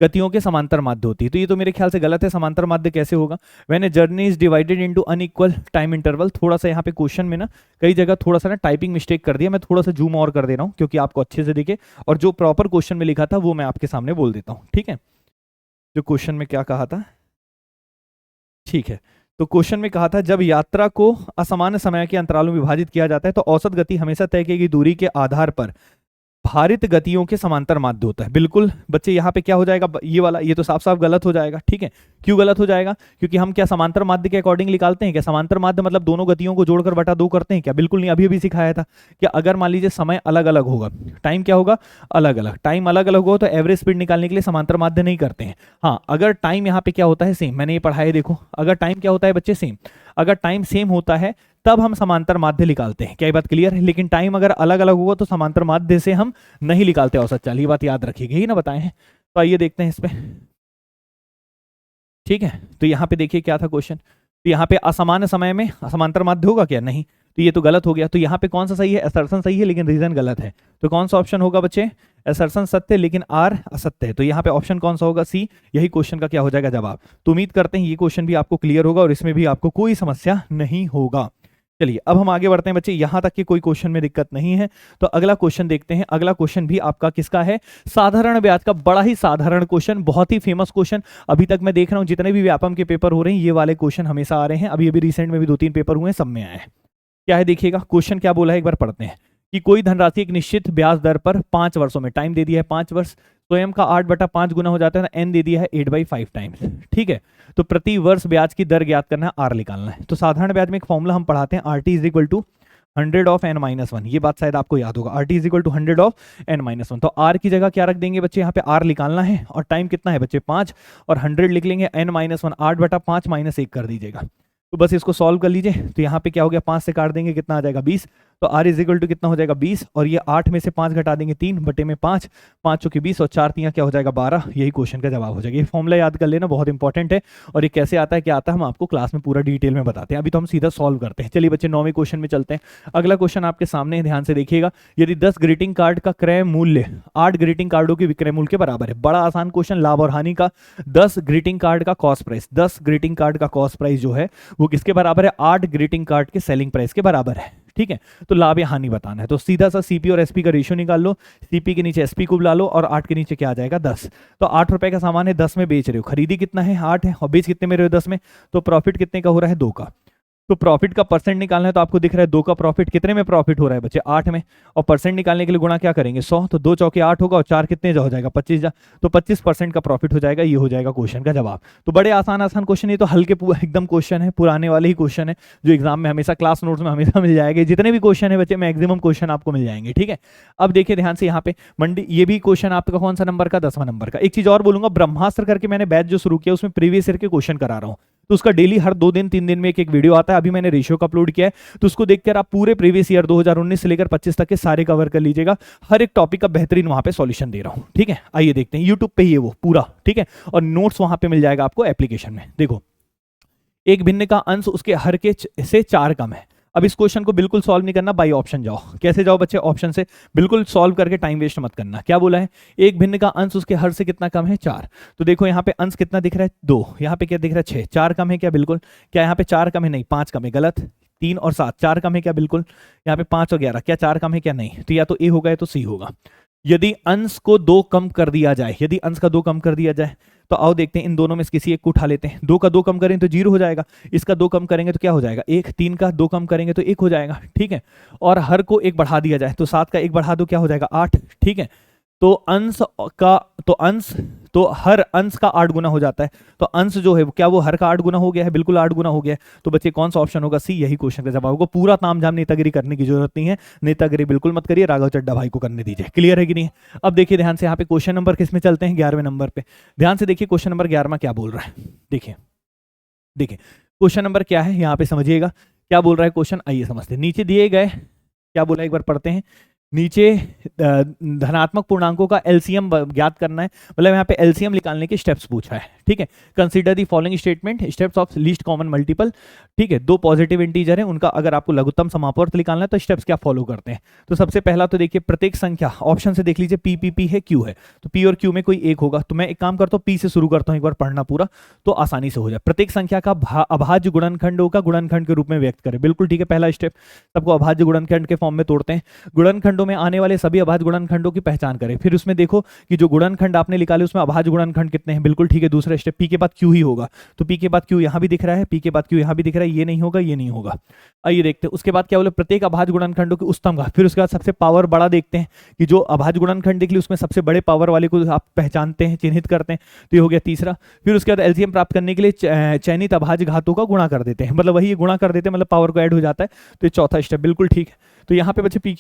गतियों के समांतर माध्य होती है। तो ये तो मेरे ख्याल से गलत है। समांतर माध्य कैसे होगा, when a journey is divided into unequal time interval. थोड़ा सा यहाँ पे क्वेश्चन में ना कई जगह थोड़ा सा ना टाइपिंग मिस्टेक कर दिया, मैं थोड़ा सा जूम और कर दे रहा हूँ क्योंकि आपको अच्छे से दिखे, और जो प्रॉपर क्वेश्चन में लिखा था वो मैं आपके सामने बोल देता हूँ, ठीक है। जो क्वेश्चन में क्या कहा था, ठीक है। तो क्वेश्चन में कहा था जब यात्रा को असामान्य समय के अंतरालों में विभाजित किया जाता है तो औसत गति हमेशा तय की गई दूरी के आधार पर भारित गतियों के समांतर माध्य होता है। बिल्कुल बच्चे, यहाँ पे क्या हो जाएगा, ये वाला ये तो साफ साफ गलत हो जाएगा, ठीक है। क्यों गलत हो जाएगा, क्योंकि हम क्या समांतर माध्य के अकॉर्डिंग निकालते हैं क्या, समांतर माध्य मतलब दोनों गतियों को जोड़कर बटा 2 करते हैं क्या, बिल्कुल नहीं। अभी सिखाया था कि अगर मान लीजिए समय अलग अलग होगा, टाइम क्या होगा अलग अलग, टाइम अलग अलग हो तो एवरेज स्पीड निकालने के लिए समांतर माध्य नहीं करते हैं। हाँ, अगर टाइम यहाँ पे क्या होता है सेम, मैंने ये पढ़ाया देखो, अगर टाइम क्या होता है बच्चे सेम, अगर टाइम सेम होता है तब हम समांतर माध्य निकालते हैं। क्या ये बात क्लियर है, लेकिन टाइम अगर अलग अलग होगा तो समांतर माध्य से हम नहीं निकालते औसत चाल, ये बात याद रखिएगा, ही ना बताए हैं। तो आइए देखते हैं इस पे, ठीक है। तो यहाँ पे देखिए क्या था क्वेश्चन, तो यहाँ पे असामान्य समय में समांतर माध्य होगा क्या, नहीं, तो ये तो गलत हो गया। तो यहाँ पे कौन सा सही है, असर्शन सही है लेकिन रीजन गलत है। तो कौन सा ऑप्शन होगा बच्चे, असर्शन सत्य लेकिन आर असत्य है। तो यहाँ पे ऑप्शन कौन सा होगा, सी। यही क्वेश्चन का क्या हो जाएगा जवाब। तो उम्मीद करते हैं ये क्वेश्चन भी आपको क्लियर होगा और इसमें भी आपको कोई समस्या नहीं होगा। चलिए अब हम आगे बढ़ते हैं बच्चे, यहां तक कि कोई क्वेश्चन में दिक्कत नहीं है। तो अगला क्वेश्चन देखते हैं। अगला क्वेश्चन भी आपका किसका है, साधारण ब्याज का। बड़ा ही साधारण क्वेश्चन, बहुत ही फेमस क्वेश्चन। अभी तक मैं देख रहा हूं जितने भी व्यापम के पेपर हो रहे हैं ये वाले क्वेश्चन हमेशा आ रहे हैं। अभी रिसेंट में भी 2-3 पेपर हुए हैं, सब में आए हैं। क्या है देखिएगा, क्वेश्चन क्या बोला है एक बार पढ़ते हैं कि कोई धनराशि एक निश्चित ब्याज दर पर 5 वर्षों में, टाइम दे दिया है 5 वर्ष, स्वयं का 8/5 गुना हो जाता है, एन दे दिया है 8/5 टाइम्स, ठीक है। तो प्रति वर्ष ब्याज की दर ज्ञात करना है, आर निकालना है। तो साधारण ब्याज में एक फॉर्मूला हम पढ़ाते हैं, R T is equal to 100 of n-1। ये बात शायद आपको याद होगा, R T is equal to 100 of n-1। तो आर की जगह क्या रख देंगे बच्चे, यहाँ पे आर निकालना है और टाइम कितना है बच्चे 5, और 100 लिख लेंगे, n-1 8/5 -1 कर दीजिएगा। तो बस इसको सॉल्व कर लीजिए। तो यहाँ पे क्या हो गया, 5 से काट देंगे कितना आ जाएगा 20। तो r इज इक्वल टू कितना हो जाएगा 20, और ये 8 में से 5 घटा देंगे 3 बटे में 5, 5 चौके 20 और 4 3 क्या हो जाएगा 12। यही क्वेश्चन का जवाब हो जाएगा। ये फॉर्मूला याद कर लेना, बहुत इंपॉर्टेंट है। और ये कैसे आता है क्या आता है हम आपको क्लास में पूरा डिटेल में बताते हैं। अभी तो हम सीधा सॉल्व करते हैं। चलिए बच्चे 9वें क्वेश्चन में चलते हैं। अगला क्वेश्चन आपके सामने, ध्यान से देखिएगा। यदि 10 ग्रीटिंग कार्ड का क्रय मूल्य 8 ग्रीटिंग कार्डों के विक्रय मूल्य के बराबर है। बड़ा आसान क्वेश्चन, लाभ और हानि का। 10 ग्रीटिंग कार्ड का कॉस्ट प्राइस, 10 ग्रीटिंग कार्ड का कॉस्ट प्राइस जो है वो किसके बराबर है, 8 ग्रीटिंग कार्ड के सेलिंग प्राइस के बराबर है, ठीक है। तो लाभ या हानि बताना है। तो सीधा सा सीपी और एसपी का रेशियो निकाल लो, सीपी के नीचे एसपी को बुला लो, और 8 के नीचे क्या आ जाएगा 10। तो 8 रुपए का सामान है, 10 में बेच रहे हो, खरीदी कितना है 8 है, और बेच कितने में रहे हो 10 में, तो प्रॉफिट कितने का हो रहा है 2 का। तो प्रॉफिट का परसेंट निकालना है, तो आपको दिख रहा है 2 का प्रॉफिट, कितने में प्रॉफिट हो रहा है बच्चे 8 में, और परसेंट निकालने के लिए गुणा क्या करेंगे 100। तो 2 चौके 8 होगा और 4 कितने हो जाएगा 25, तो 25% का प्रॉफिट हो जाएगा। ये हो जाएगा क्वेश्चन का जवाब। तो बड़े आसान क्वेश्चन, ये तो हल्के एकदम क्वेश्चन है, पुराने वाले ही क्वेश्चन है जो एग्जाम में हमेशा क्लास नोट्स में हमेशा मिल जाएंगे। जितने भी क्वेश्चन है बच्चे मैक्सिमम क्वेश्चन आपको मिल जाएंगे, ठीक है। अब देखिए ध्यान से, यहाँ पे मंडी, ये भी क्वेश्चन आपका कौन सा नंबर का, 10वां नंबर का। एक चीज और बोलूंगा, ब्रह्मास्त्र करके मैंने बैच जो शुरू किया उसमें प्रीवियस ईयर के क्वेश्चन करा रहा हूँ। तो उसका डेली हर 2 दिन 3 दिन में एक वीडियो आता है। अभी मैंने रेशियो का अपलोड किया है, तो उसको देखकर आप पूरे प्रीवियस ईयर 2019 से लेकर 25 तक के सारे कवर कर लीजिएगा। हर एक टॉपिक का बेहतरीन वहां पे सॉल्यूशन दे रहा हूं, ठीक है। आइए देखते हैं, यूट्यूब पे ही है वो पूरा, ठीक है। और नोट्स वहां पे मिल जाएगा आपको एप्लीकेशन में। देखो, एक भिन्न का अंश उसके हर के से 4 कम है। अब इस क्वेश्चन को बिल्कुल सॉल्व नहीं करना, बाई ऑप्शन जाओ। कैसे जाओ बच्चे, ऑप्शन से। बिल्कुल सॉल्व करके टाइम वेस्ट मत करना। क्या बोला है, एक भिन्न का अंश उसके हर से कितना कम है 4। तो देखो यहाँ पे अंश कितना दिख रहा है 2, यहाँ पे क्या दिख रहा है 6, 4 कम है क्या, बिल्कुल। क्या यहाँ पे 4 कम है, नहीं 5 कम है, गलत। 3 और 7 4 कम है क्या, बिल्कुल। यहाँ पे 5 और 11 क्या 4 कम है क्या, नहीं। तो या तो ए होगा या तो सी होगा। यदि अंश को 2 कम कर दिया जाए, यदि अंश का 2 कम कर दिया जाए, तो आओ देखते हैं इन दोनों में से किसी एक को उठा लेते हैं। 2 का 2 कम करें तो 0 हो जाएगा, इसका 2 कम करेंगे तो क्या हो जाएगा 1, 3 का 2 कम करेंगे तो 1 हो जाएगा, ठीक है। और हर को 1 बढ़ा दिया जाए, तो 7 का 1 बढ़ा दो क्या हो जाएगा 8, ठीक है। तो अंश का तो हर अंश का 8 गुना हो जाता है। तो अंश जो है क्या वो हर का 8 गुना हो गया है? बिल्कुल 8 गुना हो गया है। तो बच्चे कौन सा ऑप्शन होगा? सी, यही क्वेश्चन का जवाब होगा। पूरा तामझाम नेतागिरी करने की जरूरत नहीं है, नेतागिरी बिल्कुल मत करिए, राघव चड्ढा भाई को करने दीजिए। क्लियर है कि नहीं? अब देखिए ध्यान से, यहाँ पे क्वेश्चन नंबर किस में चलते हैं? 11वें नंबर पे। ध्यान से देखिए क्वेश्चन नंबर 11 क्या बोल रहा है। देखिए देखिए क्वेश्चन नंबर क्या है यहाँ पे समझिएगा, क्या बोल रहा है क्वेश्चन, आइए समझते हैं। नीचे दिए गए क्या बोला एक बार पढ़ते हैं। नीचे धनात्मक पूर्णांकों का एलसीएम ज्ञात करना है, मतलब यहाँ पे एलसीएम निकालने के स्टेप्स पूछा है। ठीक है, consider the following statement steps of least common multiple. ठीक है, दो पॉजिटिव इंटीजर है, उनका अगर आपको लघुत्तम समापवर्त निकालना है तो स्टेप्स क्या फॉलो करते हैं। तो सबसे पहला तो देखिए प्रत्येक संख्या, ऑप्शन से देख लीजिए पी पी पी है, क्यू है, तो पी और क्यू में कोई एक होगा। तो मैं एक काम करता हूँ, पी से शुरू करता हूँ, एक बार पढ़ना पूरा तो आसानी से हो जाए। प्रत्येक संख्या का अभाज्य गुणनखंडों का गुणनखंड के रूप में व्यक्त करें। बिल्कुल ठीक है, पहला स्टेप, सबको अभाज्य गुणनखंड के फॉर्म में तोड़ते हैं। गुणनखंडों में आने वाले सभी अभाज्य गुणनखंडों की पहचान करें। फिर उसमें देखो कि जो गुणनखंड आपने निकाले उसमें अभाज्य गुणनखंड कितने हैं। बिल्कुल ठीक है, दूसरा स्टेप, पी के बाद क्यू ही होगा, तो पी के बाद क्यू यहाँ भी दिख रहा है, पी के बाद क्यू यहाँ भी दिख रहा है, ये नहीं होगा, ये नहीं होगा। आइए देखते हैं उसके बाद क्या बोले, प्रत्येक अभाज्य गुणनखंडों के उच्चतम का। फिर उसके बाद सबसे पावर बड़ा देखते हैं कि जो अभाज्य गुणनखंड देख ली उसमें सबसे बड़े पावर वाले को आप पहचानते हैं, चिन्हित करते हैं, तो ये हो गया तीसरा। फिर उसके बाद एलसीएम प्राप्त करने के लिए चयनित अभाज्य घातों का गुणा कर देते हैं, मतलब वही गुणा कर देते हैं, मतलब पावर को ऐड हो जाता है। तो ये चौथा स्टेप, बिल्कुल ठीक है। तो यहाँ पे बच्चे पी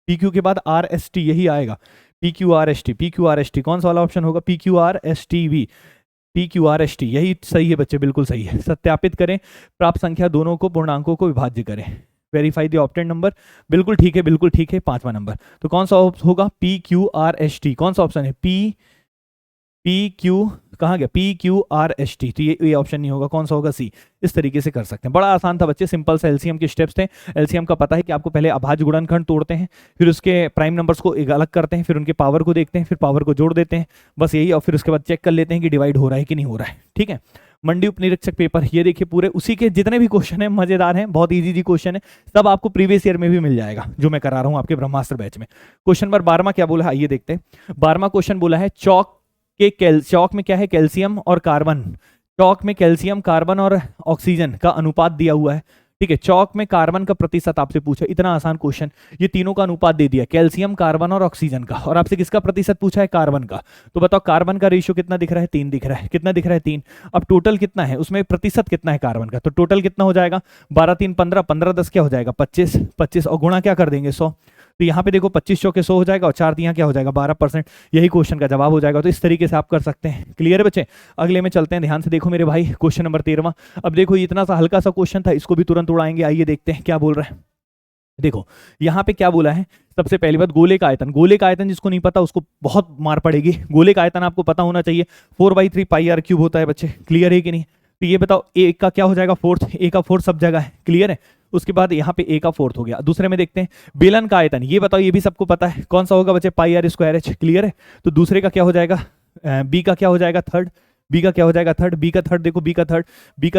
क्यू के बाद आर एस टी, यही आएगा, P Q R S T, P Q R S T, कौन सा वाला ऑप्शन होगा? P Q R S T V, P Q R S T, यही सही है बच्चे, बिल्कुल सही है। सत्यापित करें, प्राप्त संख्या दोनों को पूर्णांकों को विभाज्य करें। वेरीफाई द ऑब्टेन नंबर, बिल्कुल ठीक है, बिल्कुल ठीक है। 5वां नंबर, तो कौन सा होगा? P Q R S T, कौन सा ऑप्शन है? पी क्यू कहाँ गया? P Q R S T, तो ये ऑप्शन नहीं होगा, कौन सा होगा? सी। इस तरीके से कर सकते हैं, बड़ा आसान था बच्चे, सिंपल से एलसीएम के स्टेप्स थे। एलसीएम का पता है कि आपको पहले अभाज्य गुणनखंड तोड़ते हैं, फिर उसके प्राइम नंबर्स को एक अलग करते हैं, फिर उनके पावर को देखते हैं, फिर पावर को जोड़ देते हैं, बस यही, और फिर उसके बाद चेक कर लेते हैं कि डिवाइड हो रहा है कि नहीं हो रहा है। ठीक है, मंडी उपनिरीक्षक पेपर, ये देखिए पूरे उसी के जितने भी क्वेश्चन है मजेदार हैं, बहुत इजी क्वेश्चन है, सब आपको प्रीवियस ईयर में भी मिल जाएगा जो मैं करा रहा हूँ आपके ब्रह्मास्त्र बैच में। क्वेश्चन नंबर 12 क्या बोला है, आइए देखते हैं। 12वां क्वेश्चन बोला है चौक में क्या है? कैल्शियम और कार्बन, चौक में कैल्शियम, कार्बन और ऑक्सीजन का अनुपात दिया हुआ है। ठीक है, चौक में कार्बन का प्रतिशत आपसे पूछा, इतना आसान क्वेश्चन, ये तीनों का अनुपात दे दिया, कैल्शियम, कार्बन और ऑक्सीजन का, और आपसे किसका प्रतिशत पूछा है? कार्बन का। तो बताओ कार्बन का रेशियो कितना दिख रहा है? 3 दिख रहा है। कितना दिख रहा है? 3। अब टोटल कितना है उसमें, प्रतिशत कितना है कार्बन का? तो टोटल कितना हो जाएगा? 12 3 15, 15 10 क्या हो जाएगा? 25, 25 और गुणा क्या कर देंगे? 100। तो यहाँ पे देखो 25 चौके 100 हो जाएगा, और 4 यहाँ क्या हो जाएगा? 12%, यही क्वेश्चन का जवाब हो जाएगा। तो इस तरीके से आप कर सकते हैं। क्लियर है बच्चे? अगले में चलते हैं, ध्यान से देखो मेरे भाई, क्वेश्चन नंबर 13वां। अब देखो इतना सा हल्का सा क्वेश्चन था, इसको भी तुरंत उड़ाएंगे। आइए देखते हैं क्या बोल रहा है। देखो यहाँ पे क्या बोला है, सबसे पहली बात गोले का आयतन। गोले का आयतन जिसको नहीं पता उसको बहुत मार पड़ेगी। गोले का आयतन आपको पता होना चाहिए, 4/3 पाई आर क्यूब होता है बच्चे। क्लियर है कि नहीं? तो ये बताओ ए का क्या हो जाएगा? फोर्थ, ए का फोर्थ सब जगह है। क्लियर है? उसके बाद यहाँ पे ए का फोर्थ हो गया। दूसरे में देखते हैं बेलन का आयतन, ये बताओ, ये भी सबको पता है, कौन सा होगा बच्चे? पाई आर स्क्वायर एच। क्लियर है? तो दूसरे का क्या हो जाएगा? बी का क्या हो जाएगा? थर्ड। बी का क्या हो जाएगा? थर्ड। बी का थर्ड देखो, बी का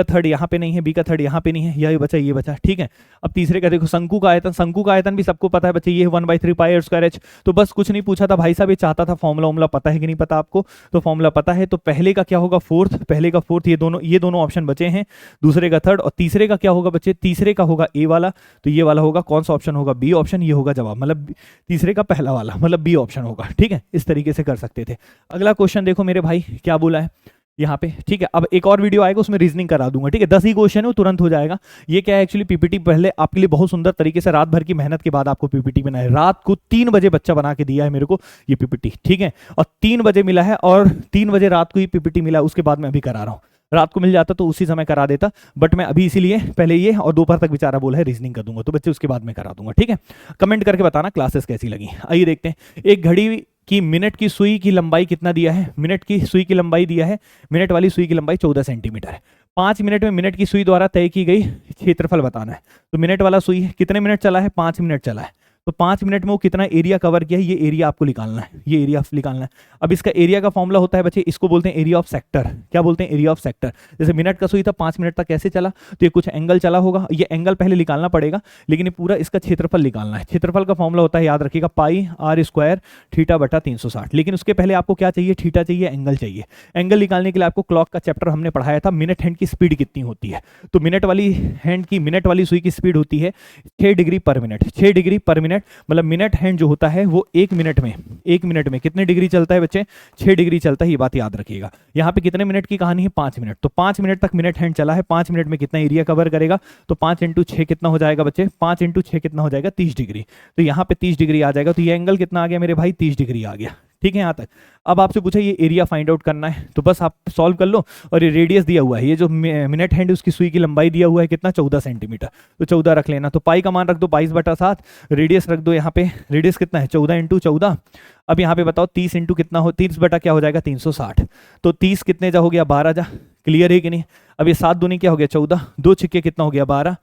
थर्ड यहाँ पे नहीं है, बी का थर्ड यहाँ पे नहीं है, यही बचा, ये बचा। ठीक है, अब तीसरे का देखो शंकु का आयतन। शंकु का आयतन भी सबको पता है बच्चे, ये 1/3 पाई आर स्क्वायर एच। तो बस कुछ नहीं पूछा था भाई साहब, ये चाहता था फॉर्मूला पता है कि नहीं पता आपको? तो फॉर्मूला पता है। तो पहले का क्या होगा? फोर्थ, पहले का फोर्थ, ये दोनों ऑप्शन बचे हैं। दूसरे का थर्ड, और तीसरे का क्या होगा बच्चे? तीसरे का होगा ए वाला, तो ये वाला होगा, कौन सा ऑप्शन होगा? बी ऑप्शन, ये होगा जवाब, मतलब तीसरे का पहला वाला, मतलब बी ऑप्शन होगा। ठीक है, इस तरीके से कर सकते थे। अगला क्वेश्चन देखो मेरे भाई क्या बोला है यहाँ पे। ठीक है, अब एक और वीडियो आएगा उसमें रीजनिंग करा दूंगा। ठीक है, 10 ही क्वेश्चन है, वो तुरंत हो जाएगा। ये क्या है एक्चुअली, पीपीटी पहले आपके लिए बहुत सुंदर तरीके से रात भर की मेहनत के बाद आपको पीपीटी बनाए, रात को 3 बजे बच्चा बना के दिया है मेरे को ये पीपीटी। ठीक है, और 3 बजे मिला है, और 3 बजे रात को ये पीपीटी मिला, उसके बाद मैं अभी करा रहा हूँ। रात को मिल जाता तो उसी समय करा देता, बट मैं अभी इसीलिए पहले ये, और दोपहर तक बेचारा बोला है रीजनिंग कर दूंगा, तो बच्चे उसके बाद में करा दूंगा। ठीक है, कमेंट करके बताना क्लासेस कैसी लगी। आइए देखते हैं, एक घड़ी कि मिनट की सुई की लंबाई कितना दिया है? मिनट की सुई की लंबाई दिया है, मिनट वाली सुई की लंबाई 14 सेंटीमीटर है। 5 मिनट में मिनट की सुई द्वारा तय की गई क्षेत्रफल बताना है। तो मिनट वाला सुई है, कितने मिनट चला है? 5 मिनट चला है। तो 5 मिनट में वो कितना एरिया कवर किया है, ये एरिया आपको निकालना है, ये एरिया निकालना है। अब इसका एरिया का फॉर्मूला होता है बच्चे, इसको बोलते हैं एरिया ऑफ सेक्टर। क्या बोलते हैं? Area of sector. जैसे मिनट का सुई था, 5 मिनट तक कैसे चला, तो ये कुछ एंगल चला होगा, ये एंगल पहले निकालना पड़ेगा, लेकिन ये पूरा इसका क्षेत्रफल निकालना है। क्षेत्रफल का फॉर्मूला होता है, याद रखिएगा, पाई आर स्क्वायर थीटा बटा 360। लेकिन उसके पहले आपको क्या चाहिए? थीटा चाहिए, एंगल चाहिए। एंगल निकालने के लिए आपको क्लॉक का चैप्टर हमने पढ़ाया था, मिनट हैंड की स्पीड कितनी होती है। तो मिनट वाली हैंड की, मिनट वाली सुई की स्पीड होती है 6 डिग्री पर मिनट। 6 डिग्री पर मिनट, मतलब मिनट हैंड जो होता है वो 1 मिनट में कितने डिग्री चलता है बच्चे? 6 डिग्री चलता है, ये बात याद रखिएगा। यहाँ पे कितने मिनट की कहानी है? 5 मिनट। तो 5 मिनट तक मिनट हैंड चला है, 5 मिनट में कितना एरिया कवर करेगा? तो 5 इंटू 6 कितना हो जाएगा बच्चे? 5 इंटू 6 कितना हो जाएगा? 30 डिग्री। तो यहाँ पे 30 डिग्री आ जाएगा। तो ये एंगल कितना आ गया मेरे भाई? 30 डिग्री आ गया। ठीक है यहाँ तक। अब आपसे पूछा ये एरिया फाइंड आउट करना है, तो बस आप सॉल्व कर लो। और ये रेडियस दिया हुआ है, ये जो मिनट हैंड उसकी सुई की लंबाई दिया हुआ है कितना? 14 सेंटीमीटर। तो 14 रख लेना। तो पाई का मान रख दो 22/7, रेडियस रख दो यहाँ पे। रेडियस कितना है? 14 इंटू 14। अब यहाँ पे बताओ 30 इंटू कितना हो? 30 बटा क्या हो जाएगा? 360। तो 30 कितने जा हो गया? 12 जा। क्लियर है कि नहीं? अब ये 7 दूनी क्या हो गया? 14। 2 छिक्के कितना हो गया? 12।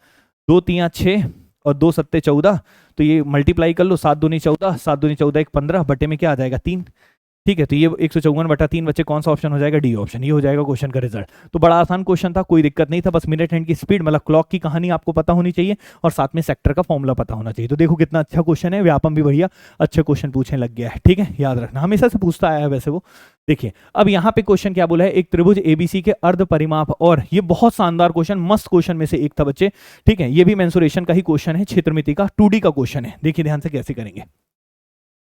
2 तियां 6 और 2 सत्ते 14। तो ये मल्टीप्लाई कर लो, 7 दूनी 14, 7 दूनी 14, 1 15, बटे में क्या आ जाएगा? 3। ठीक है, तो ये 154/3 बच्चे कौन सा ऑप्शन हो जाएगा? D option. ये हो जाएगा क्वेश्चन का रिजल्ट। तो बड़ा आसान क्वेश्चन था, कोई दिक्कत नहीं था, बस मिनट हैंड की स्पीड मतलब क्लॉक की कहानी आपको पता होनी चाहिए और साथ में सेक्टर का फॉर्मूला पता होना चाहिए। तो देखो कितना अच्छा क्वेश्चन है, व्यापम भी बढ़िया अच्छे क्वेश्चन पूछने लग गया है। ठीक है, याद रखना, हमेशा से पूछता आया है वैसे वो। देखिए अब यहाँ पे क्वेश्चन क्या बोला है? एक त्रिभुज एबीसी के अर्ध परिमाप, और ये बहुत शानदार क्वेश्चन, मस्त क्वेश्चन में से एक था बच्चे। ठीक है, ये भी मेंसुरेशन का ही क्वेश्चन है, क्षेत्रमिति का 2D का क्वेश्चन है। देखिए ध्यान से कैसे करेंगे।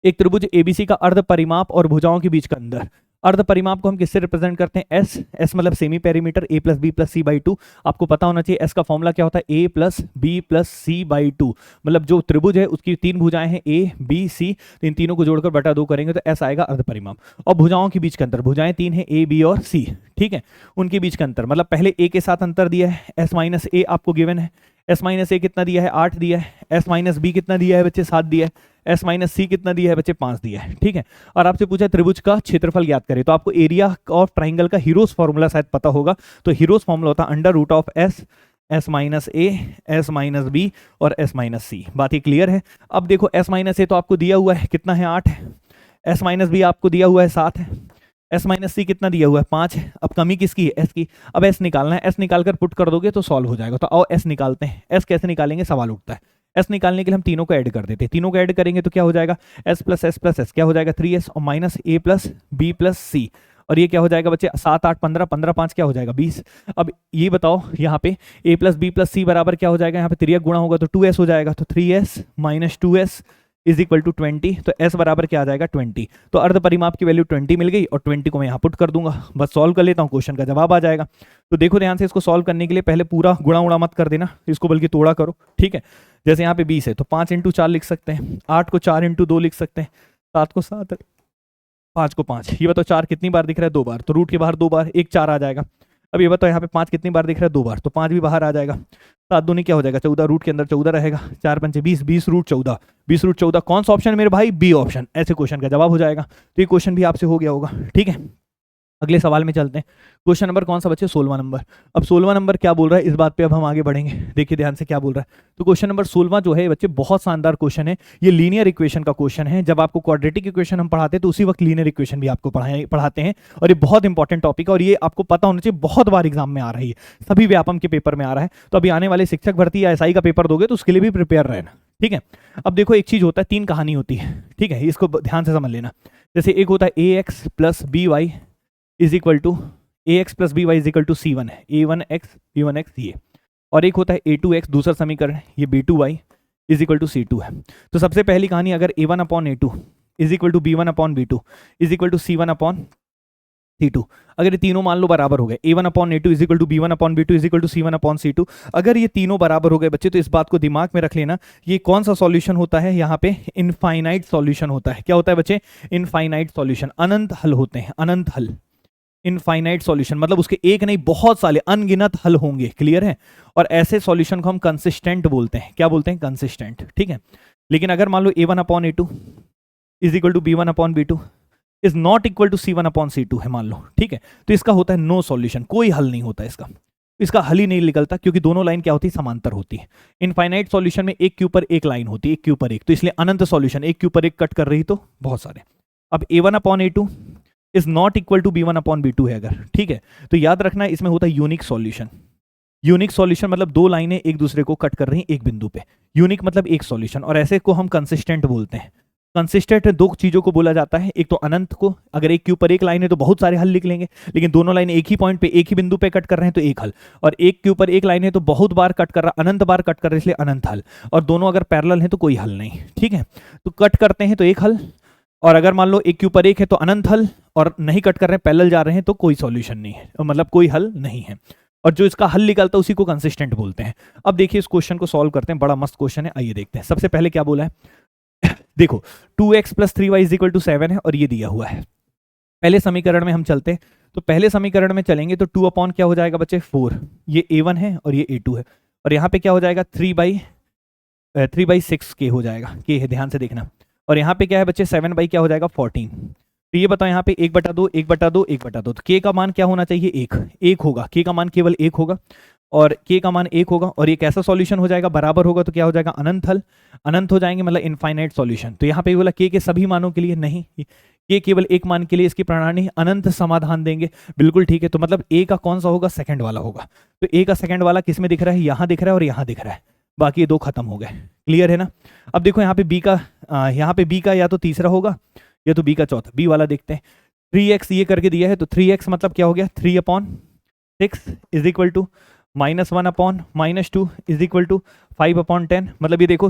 एक त्रिभुज एबीसी का अर्ध परिमाप और भुजाओं के बीच का अंतर। अर्ध परिमाप को हम किससे रिप्रेजेंट करते हैं? एस। एस मतलब semi perimeter, A plus B plus C by 2। आपको पता होना चाहिए एस का फॉर्मूला क्या होता है? A plus B plus C by 2। मतलब जो त्रिभुज है उसकी 3 भुजाएं हैं, ए बी सी, तो इन तीनों को जोड़कर बटा 2 करेंगे तो एस आएगा अर्ध परिमाप। और भुजाओं के बीच का अंतर, भुजाएं 3 हैं, ए बी और सी। ठीक है, उनके बीच का अंतर मतलब पहले ए के साथ अंतर दिया है, एस माइनस ए आपको गिवन है। एस माइनस ए कितना दिया है? 8 दिया है। एस माइनस बी कितना दिया है बच्चे? 7 दिया है। एस माइनस सी कितना दिया है बच्चे? 5 दिया है। ठीक है, और आपसे पूछा त्रिभुज का क्षेत्रफल ज्ञात करें, तो आपको एरिया ऑफ ट्राइंगल का हीरोज फॉर्मूला शायद पता होगा। तो हीरोज फॉर्मूला होता है under root of S, S minus A, S minus B और एस माइनस सी। बात ये क्लियर है? अब देखो एस माइनस ए तो आपको दिया हुआ है कितना है? 8 है। एस माइनस बी आपको दिया हुआ है 7 है। एस माइनस सी कितना दिया हुआ है? 5 है। अब कमी किसकी है? एस की। अब एस निकालना है, एस निकालकर पुट कर दोगे तो सॉल्व हो जाएगा। तो आओ एस निकालते हैं। एस कैसे निकालेंगे सवाल उठता है। एस निकालने के लिए हम तीनों को ऐड कर देते हैं। तीनों को ऐड करेंगे तो क्या हो जाएगा? S plus S plus S क्या हो जाएगा? 3s और माइनस ए प्लस बी प्लस सी। और ये क्या हो जाएगा बच्चे? 7 8 15, 15 5 क्या हो जाएगा? 20। अब ये बताओ यहाँ पे a प्लस बी प्लस सी बराबर क्या हो जाएगा? यहाँ पे तिर्यक गुणा होगा तो 2s हो जाएगा। तो 3s minus 2s is equal to 20। तो s बराबर क्या आ जाएगा? 20। तो अर्ध परिमाप की वैल्यू 20 मिल गई और 20 को मैं यहाँ पुट कर दूंगा। बस सॉल्व कर लेता हूँ, क्वेश्चन का जवाब आ जाएगा। तो देखो ध्यान से, इसको सॉल्व करने के लिए पहले पूरा गुणा उड़ा मत कर देना, इसको बल्कि तोड़ा करो। ठीक है, जैसे यहाँ पे 20 है तो 5 इंटू 4 लिख सकते हैं, 8 को 4 इंटू 2 लिख सकते हैं, 7 को 7, 5 को 5। ये बताओ 4 कितनी बार दिख रहा है? 2 बार। तो रूट के बाहर 2 बार, 1 4 आ जाएगा। अब ये बताओ यहाँ पे 5 कितनी बार दिख रहा है? 2 बार। तो 5 भी बाहर आ जाएगा। 7 दूनी क्या हो जाएगा? 14, रूट के अंदर 14 रहेगा। 4 पंचे 20, 20 रूट 14, 20 रूट 14। कौन सा ऑप्शन है मेरे भाई? B option. ऐसे क्वेश्चन का जवाब हो जाएगा। तो ये क्वेश्चन भी आपसे हो गया होगा। ठीक है, अगले सवाल में चलते हैं। क्वेश्चन नंबर कौन सा बच्चे? 16वां नंबर। अब 16वां नंबर क्या बोल रहा है इस बात पे अब हम आगे बढ़ेंगे। देखिए ध्यान से क्या बोल रहा है। तो क्वेश्चन नंबर 16वां जो है बच्चे बहुत शानदार क्वेश्चन है। ये लीनियर इक्वेशन का क्वेश्चन है। जब आपको क्वाड्रेटिक इक्वेशन हम पढ़ाते हैं तो उसी वक्त लीनियर इक्वेशन भी आपको पढ़ाते हैं। और ये बहुत इंपॉर्टेंट टॉपिक है और ये आपको पता होना चाहिए, बहुत बार एग्जाम में आ रही है, सभी व्यापम के पेपर में आ रहा है। तो अभी आने वाले शिक्षक भर्ती या एसआई का पेपर दोगे तो उसके लिए भी प्रिपेयर रहना। ठीक है, अब देखो एक चीज होता है, 3 कहानी होती है। ठीक है, इसको ध्यान से समझ लेना। जैसे एक होता है A X plus B Y is equal to A X plus B Y is equal to C1 है, A1x B1x ये। और एक होता है A2x दूसरा समीकरण, ये B2y is equal to C2 है। तो सबसे पहली कहानी, अगर A1 upon A2 is equal to B1 upon B2 is equal to C1 upon C2, अगर ये तीनों मान लो बराबर हो गए, A1 upon A2 is equal to B1 upon B2 is equal to C1 upon C2, अगर ये तीनों बराबर हो गए बच्चे तो इस बात को दिमाग में रख लेना, ये कौन सा सॉल्यूशन होता है? यहाँ पे इनफाइनाइट सॉल्यूशन होता है। क्या होता है बच्चे? इनफाइनाइट सॉल्यूशन, अनंत हल होते हैं, अनंत हल। इनफाइनाइट सॉल्यूशन मतलब उसके एक नहीं बहुत सारे अनगिनत हल होंगे। क्लियर है? और ऐसे सॉल्यूशन को हम कंसिस्टेंट बोलते हैं। क्या बोलते हैं? कंसिस्टेंट। ठीक है, लेकिन अगर मान लो A1 upon A2 is equal to B1 upon B2 is not equal to C1 upon C2 है मान लो। ठीक है, तो इसका होता है नो सॉल्यूशन, कोई हल नहीं होता इसका हल ही नहीं निकलता, क्योंकि दोनों लाइन क्या होती है? समांतर होती है। इनफाइनाइट सॉल्यूशन में एक के ऊपर एक लाइन होती है, एक के ऊपर एक, तो इसलिए अनंत सॉल्यूशन, एक के ऊपर एक कट कर रही तो बहुत सारे। अब A1 upon A2 is not equal to B1 upon B2 है अगर, ठीक है, तो याद रखना इसमें होता है यूनिक सॉल्यूशन। यूनिक सॉल्यूशन मतलब दो लाइनें एक दूसरे को कट कर रही हैं एक बिंदु पे, यूनिक मतलब एक सॉल्यूशन, और ऐसे को हम कंसिस्टेंट बोलते हैं। कंसिस्टेंट दो चीजों को बोला जाता है, एक तो अनंत को, अगर एक के ऊपर एक लाइन है तो बहुत सारे हल लिख लेंगे, लेकिन दोनों लाइन एक ही पॉइंट पे एक ही बिंदु पे कट कर रहे हैं तो एक हल, और एक के ऊपर एक लाइन है तो बहुत बार कट कर रहा, अनंत बार कट कर रहा है इसलिए अनंत हल, और दोनों अगर पैरेलल हैं तो कोई हल नहीं। ठीक है, तो कट करते हैं तो एक हल, और अगर मान लो एक के ऊपर एक है तो अनंत हल, और नहीं कट कर रहे हैं पैरेलल जा रहे हैं तो कोई सॉल्यूशन नहीं है, मतलब कोई हल नहीं है, और जो इसका हल निकलता है उसी को कंसिस्टेंट बोलते हैं। अब देखिए इस क्वेश्चन को सॉल्व करते हैं, बड़ा मस्त क्वेश्चन है, आइए देखते हैं। सबसे पहले क्या बोला है देखो 2x + 3y = 7 है और ये दिया हुआ है। पहले समीकरण में हम चलते हैं, तो पहले समीकरण में चलेंगे तो 2 अपॉन क्या हो जाएगा बच्चे 4, ये a1 है और ये a2 है, और यहाँ पे क्या हो जाएगा 3/6 के हो जाएगा, के है ध्यान से देखना, और यहाँ पे क्या है बच्चे 7 क्या हो जाएगा 14। तो ये बताओ यहाँ पे 1/2 1/2 1/2, तो k का मान क्या होना चाहिए 1 होगा, k का मान केवल 1 होगा, और k का मान 1 होगा, और ये कैसा सॉल्यूशन हो जाएगा बराबर होगा तो क्या हो जाएगा अनंत हल, अनंत हो जाएंगे मतलब इनफाइनाइट सॉल्यूशन। तो यहाँ पे बोला k के सभी मानों के लिए नहीं, k केवल एक मान के लिए इसकी प्रणाली अनंत समाधान देंगे, बिल्कुल ठीक है। तो मतलब a का कौन सा होगा सेकंड वाला होगा, तो a का सेकंड वाला किस में दिख रहा है, यहाँ दिख रहा है और यहाँ दिख रहा है, बाकी ये दो खत्म हो गए, क्लियर है ना। अब देखो यहाँ पे b का या तो तीसरा होगा या तो b का चौथा, b वाला देखते हैं। 3x ये करके दिया है तो 3x मतलब क्या हो गया 3/6 = -1/-2 = 5/10, मतलब ये देखो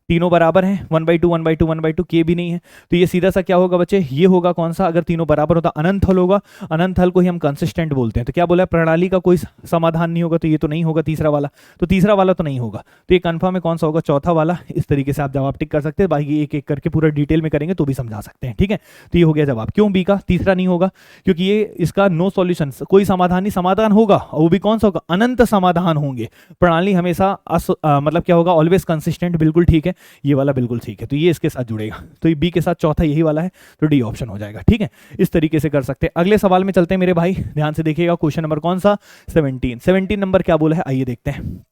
तीनों बराबर हैं, 1/2 1/2 1/2, के भी नहीं है, तो ये सीधा सा क्या होगा बच्चे, ये होगा कौन सा, अगर तीनों बराबर होता अनंत हल होगा, अनंत हल को ही हम कंसिस्टेंट बोलते हैं। तो क्या बोला है प्रणाली का कोई समाधान नहीं होगा, तो ये तो नहीं होगा तीसरा वाला, तो तीसरा वाला तो नहीं होगा, तो ये कन्फर्म है कौन सा होगा चौथा वाला। इस तरीके से आप जवाब टिक कर सकते हैं, बाकी एक एक करके पूरा डिटेल में करेंगे तो भी समझा सकते हैं, ठीक है। तो ये हो गया जवाब। क्यों बी का तीसरा नहीं होगा, क्योंकि ये इसका नो सॉल्यूशन, कोई समाधान नहीं, समाधान होगा और वो भी कौन सा होगा अनंत समाधान होंगे, प्रणाली हमेशा मतलब क्या होगा ऑलवेज कंसिस्टेंट, बिल्कुल ठीक है, ये वाला बिल्कुल ठीक है, तो ये इसके साथ जुड़ेगा, तो ये बी के साथ चौथा यही वाला है, तो डी ऑप्शन हो जाएगा, ठीक है। इस तरीके से कर सकते हैं। अगले सवाल में चलते हैं मेरे भाई, ध्यान से देखिएगा, क्वेश्चन नंबर कौन सा 17 नंबर क्या बोला है, आइए देखते हैं।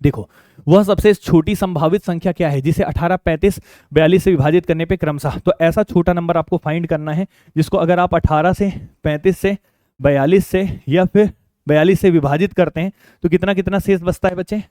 देखो वह सबसे छोटी संभावित संख्या क्या है जिसे 18, 35, 42 से विभाजित करने पे क्रमशः, तो ऐसा छोटा नंबर आपको फाइंड करना है जिसको अगर आप 18 से 35 से 42 से या फिर 42 से विभाजित करते हैं तो कितना कितना शेष बचता है बच्चे,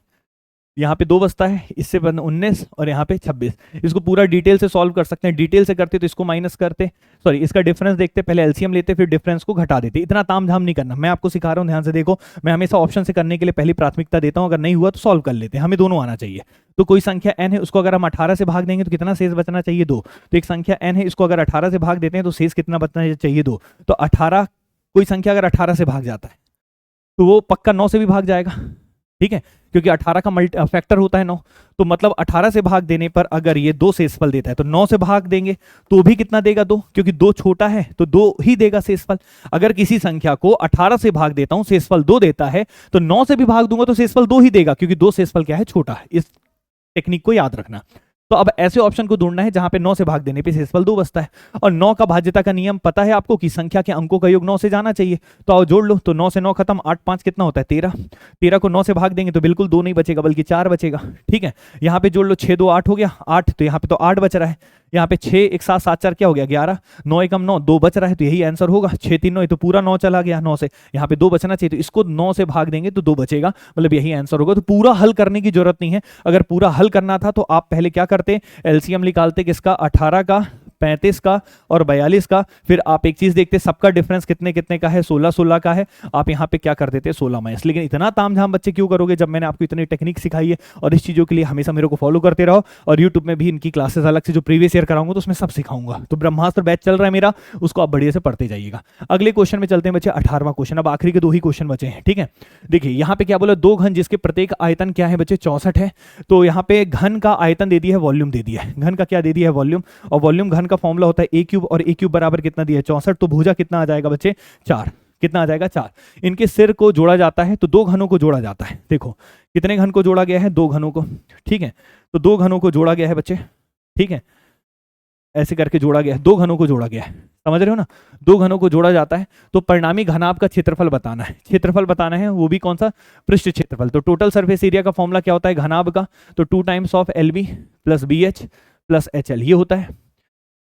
यहाँ पे 2 बचता है, इससे 19 और यहाँ पे 26। इसको पूरा डिटेल से सॉल्व कर सकते हैं, डिटेल से करते तो इसको माइनस करते, सॉरी इसका डिफरेंस देखते, पहले एलसीएम लेते फिर डिफरेंस को घटा देते, इतना तामझाम नहीं करना, मैं आपको सिखा रहा हूँ ध्यान से देखो, मैं हमेशा ऑप्शन से करने के लिए पहली प्राथमिकता देता हूँ, अगर नहीं हुआ तो सॉल्व कर लेते हैं, हमें दोनों आना चाहिए। तो कोई संख्या n है उसको अगर हम 18 से भाग देंगे तो कितना शेष बचना चाहिए 2, तो एक संख्या n है इसको अगर 18 से भाग देते हैं तो शेष कितना बचना चाहिए 2, तो 18, कोई संख्या अगर 18 से भाग जाता है तो वो पक्का 9 से भी भाग जाएगा, ठीक है, क्योंकि 18 का फैक्टर होता है 9, तो मतलब 18 से भाग देने पर अगर ये 2 शेषफल देता है तो 9 से भाग देंगे तो भी कितना देगा 2, क्योंकि 2 छोटा है तो 2 ही देगा शेषफल। अगर किसी संख्या को 18 से भाग देता हूं शेषफल 2 देता है तो 9 से भी भाग दूंगा तो शेषफल 2 ही देगा, क्योंकि 2 शेषफल क्या है छोटा है, इस टेक्निक को याद रखना। तो अब ऐसे ऑप्शन को ढूंढना है जहां पे 9 से भाग देने पे शेषफल 2 बचता है, और 9 का भाज्यता का नियम पता है आपको कि संख्या के अंकों का योग 9 से जाना चाहिए, तो आओ जोड़ लो, तो 9 से 9 खत्म, 8 5 कितना होता है 13, 13 को 9 से भाग देंगे तो बिल्कुल 2 नहीं बचेगा बल्कि 4 बचेगा, ठीक है। यहाँ पे जोड़ लो 6 2 8 हो गया 8, तो यहाँ पे तो 8 बच रहा है, यहाँ पे 6 1 7 7 4 क्या हो गया 11, 9 1 9 2 बच रहा है, तो यही आंसर होगा। 6 3 9 तो पूरा 9 चला गया, 9 से यहाँ पे 2 बचना चाहिए, तो इसको 9 से भाग देंगे तो 2 बचेगा, मतलब यही आंसर होगा। तो पूरा हल करने की जरूरत नहीं है, अगर पूरा हल करना था तो आप पहले क्या करते एलसीएम निकालते किसका 18 का 35 का और 42 का, फिर आप एक चीज देखते सबका डिफरेंस कितने कितने का है 16 16 का है, आप यहाँ पे क्या कर देते 16 माइनस। लेकिन इतना तामझाम बच्चे क्यों करोगे जब मैंने आपको इतनी टेक्निक सिखाई है, और इस चीजों के लिए हमेशा मेरे को फॉलो करते रहो, और यूट्यूब में भी इनकी क्लासेस अलग से जो प्रीवियस ईयर कराऊंगा तो उसमें सब सिखाऊंगा। तो ब्रह्मास्त्र बैच चल रहा है मेरा, उसको आप बढ़िया से पढ़ते जाइएगा। अगले क्वेश्चन में चलते हैं बच्चे 18वां क्वेश्चन, अब आखिरी के 2 ही क्वेश्चन बचे हैं, ठीक है। देखिए यहाँ पे क्या बोला 2 घन जिसके प्रत्येक आयतन क्या है बच्चे 64 है, तो यहाँ पे घन का आयतन दे दिया है, वॉल्यूम दे दिया है, घन का क्या दे दिया है वॉल्यूम, और वॉल्यूम घन का फॉर्मूला होता है a क्यूब, और a क्यूब बराबर कितना दिया है 64, तो भुजा कितना आ जाएगा बच्चे 4, कितना आ जाएगा 4। इनके सिर को जोड़ा जाता है तो 2 घनों को जोड़ा जाता है, देखो कितने घन को जोड़ा गया है 2 घनों को, ठीक है, तो 2 घनों को जोड़ा गया है बच्चे, ठीक है, ऐसे करके जोड़ा गया है, 2 घनों को जोड़ा गया है, समझ रहे हो ना, 2 घनों को जोड़ा जाता है, तो परिणामी घनाभ का क्षेत्रफल बताना है, क्षेत्रफल बताना है, वो भी कौन सा पृष्ठ क्षेत्रफल। तो टोटल सरफेस एरिया का फॉर्मूला क्या होता है घनाभ का, तो 2 times of LB + BH + HL ये होता है,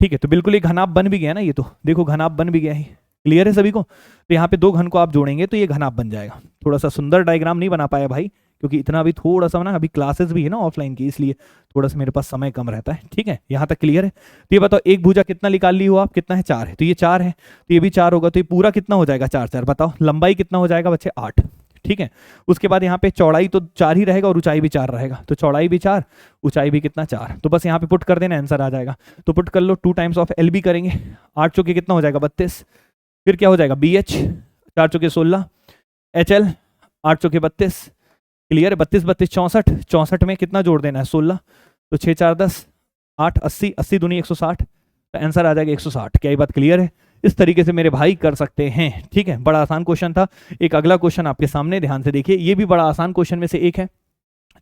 ठीक है। तो बिल्कुल ये घनाभ बन भी गया ना, ये तो देखो घनाभ बन भी गया है, क्लियर है सभी को। तो यहाँ पे 2 घन को आप जोड़ेंगे तो ये घनाभ बन जाएगा। थोड़ा सा सुंदर डायग्राम नहीं बना पाया भाई, क्योंकि इतना अभी थोड़ा सा ना, अभी क्लासेस भी है ना ऑफलाइन की, इसलिए थोड़ा सा मेरे पास समय कम रहता है। ठीक है, यहाँ तक क्लियर है। तो ये बताओ एक भुजा कितना निकाल ली हो आप, कितना है 4 है, तो ये 4 है, तो ये भी 4 होगा, तो ये पूरा कितना हो जाएगा 4 4, बताओ लंबाई कितना हो जाएगा बच्चे 8। ठीक है, उसके बाद यहाँ पे चौड़ाई तो 4 ही रहेगा और ऊंचाई भी 4 रहेगा, तो चौड़ाई भी 4, ऊंचाई भी कितना 4, तो बस यहाँ पे पुट कर देना, आंसर आ जाएगा। तो पुट कर लो, 2 टाइम्स ऑफ एल बी करेंगे, 8 चौके कितना हो जाएगा 32, फिर क्या हो जाएगा बी एच, 4 चौके 16, एच एल 8 चौके 32, क्लियर है, 32 32 64, 64 में कितना जोड़ देना है 16, तो 6 4 10, 8 80, 80 दूनी 160, तो आंसर आ जाएगा 160। क्या ये बात क्लियर है? इस तरीके से मेरे भाई कर सकते हैं। ठीक है, बड़ा आसान क्वेश्चन था। एक अगला क्वेश्चन आपके सामने, ध्यान से देखिए, ये भी बड़ा आसान क्वेश्चन में से एक है,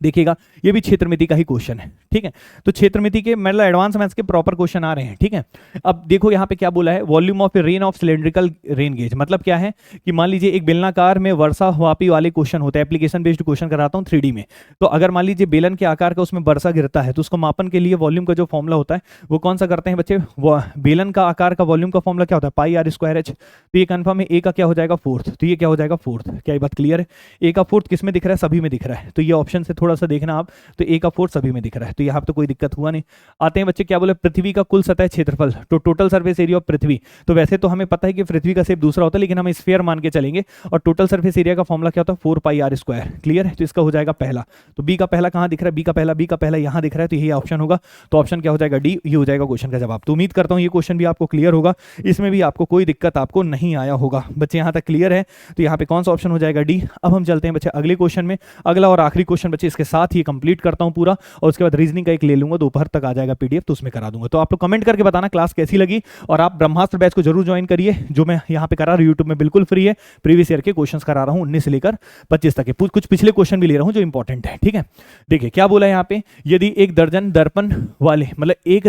देखिएगा ये भी क्षेत्रमिति का ही क्वेश्चन है। ठीक है, तो क्षेत्रमिति के मतलब एडवांस मैथ्स के प्रॉपर क्वेश्चन आ रहे हैं। ठीक है, अब देखो यहाँ पे क्या बोला है, volume of rain of cylindrical rain gauge, मतलब क्या है कि मान लीजिए एक बेलनाकार में वर्षा वापी वाले क्वेश्चन होते हैं, एप्लीकेशन बेस्ड क्वेश्चन कराता हूँ 3D में। तो अगर मान लीजिए बेलन के आकार का उसमें वर्षा गिरता है, तो उसको मापन के लिए वॉल्यूम का जो फॉर्मूला होता है वो कौन सा करते हैं बच्चे, बेलन का आकार का वॉल्यूम का फॉर्मूला क्या होता है, पाई आर स्क्वायर एच। तो ये कन्फर्म है, ए का क्या हो जाएगा 4th, तो ये क्या हो जाएगा 4th। क्या ये बात क्लियर है? ए का 4th किस में दिख रहा है, सभी में दिख रहा है, तो ये ऑप्शन से थोड़ा सा देखना आप, तो ए का 4th सभी में दिख रहा है, तो यहाँ पे तो कोई दिक्कत हुआ नहीं। आते हैं बच्चे, क्या बोले, पृथ्वी का कुल सतह क्षेत्रफल, तो टोटल सरफेस एरिया ऑफ पृथ्वी। तो वैसे तो हमें पता है कि पृथ्वी का शेप दूसरा होता है, लेकिन हम स्फीयर मान के चलेंगे, और टोटल सरफेस एरिया का फॉर्मूला क्या होता है 4 पाई आर स्क्वायर। क्लियर है? तो इसका हो जाएगा पहला, तो बी का पहला कहाँ दिख रहा है, बी का पहला यहाँ दिख रहा है, तो यही ऑप्शन होगा। तो ऑप्शन क्या हो जाएगा डी, ये हो जाएगा क्वेश्चन का जवाब। तो उम्मीद करता हूँ ये क्वेश्चन भी आपको क्लियर होगा, इसमें भी आपको कोई दिक्कत आपको नहीं आया होगा। बच्चे यहाँ तक क्लियर है? तो यहाँ पे कौन सा ऑप्शन हो जाएगा डी। अब हम चलते हैं बच्चे अगले क्वेश्चन में, अगला और आखिरी क्वेश्चन बच्चे, इसके साथ ही कंप्लीट करता हूँ पूरा, और उसके बाद रीजनिंग का एक ले लूंगा, दोपहर तक आ जाएगा पीडीएफ, तो उसमें करा दूंगा। तो आप लोग कमेंट करके बताना क्लास कैसी लगी, और आप ब्रह्मास्त्र बैच को जरूर ज्वाइन करिए, जो मैं यहाँ पे करा रहा हूँ यूट्यूब में, बिल्कुल फ्री है। प्रीवियस ईयर के क्वेश्चंस करा रहा हूँ 19 से लेकर 25 तक के, कुछ पिछले क्वेश्चन भी ले रहा हूँ जो इंपॉर्टेंट है। ठीक है, देखिए क्या बोला है यहाँ पे, यदि एक दर्जन दर्पण वाले, मतलब एक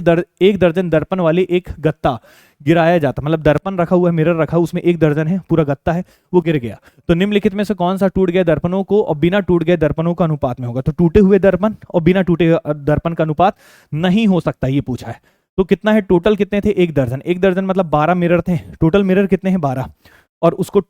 दर्जन दर्पण वाले एक गत्ता गिराया जाता, मतलब दर्पण रखा हुआ है, मिरर रखा हुआ, उसमें एक दर्जन है, पूरा गत्ता है, वो गिर गया, तो निम्नलिखित में से कौन सा टूट गया दर्पणों को और बिना टूट गए दर्पणों का अनुपात में होगा। तो टूटे हुए दर्पण और बिना टूटे दर्पण का अनुपात नहीं हो सकता, ये पूछा है। तो कितना है टोटल, कितने थे, एक दर्जन मतलब 12 मिरर थे, टोटल मिरर कितने हैं 12, और उसको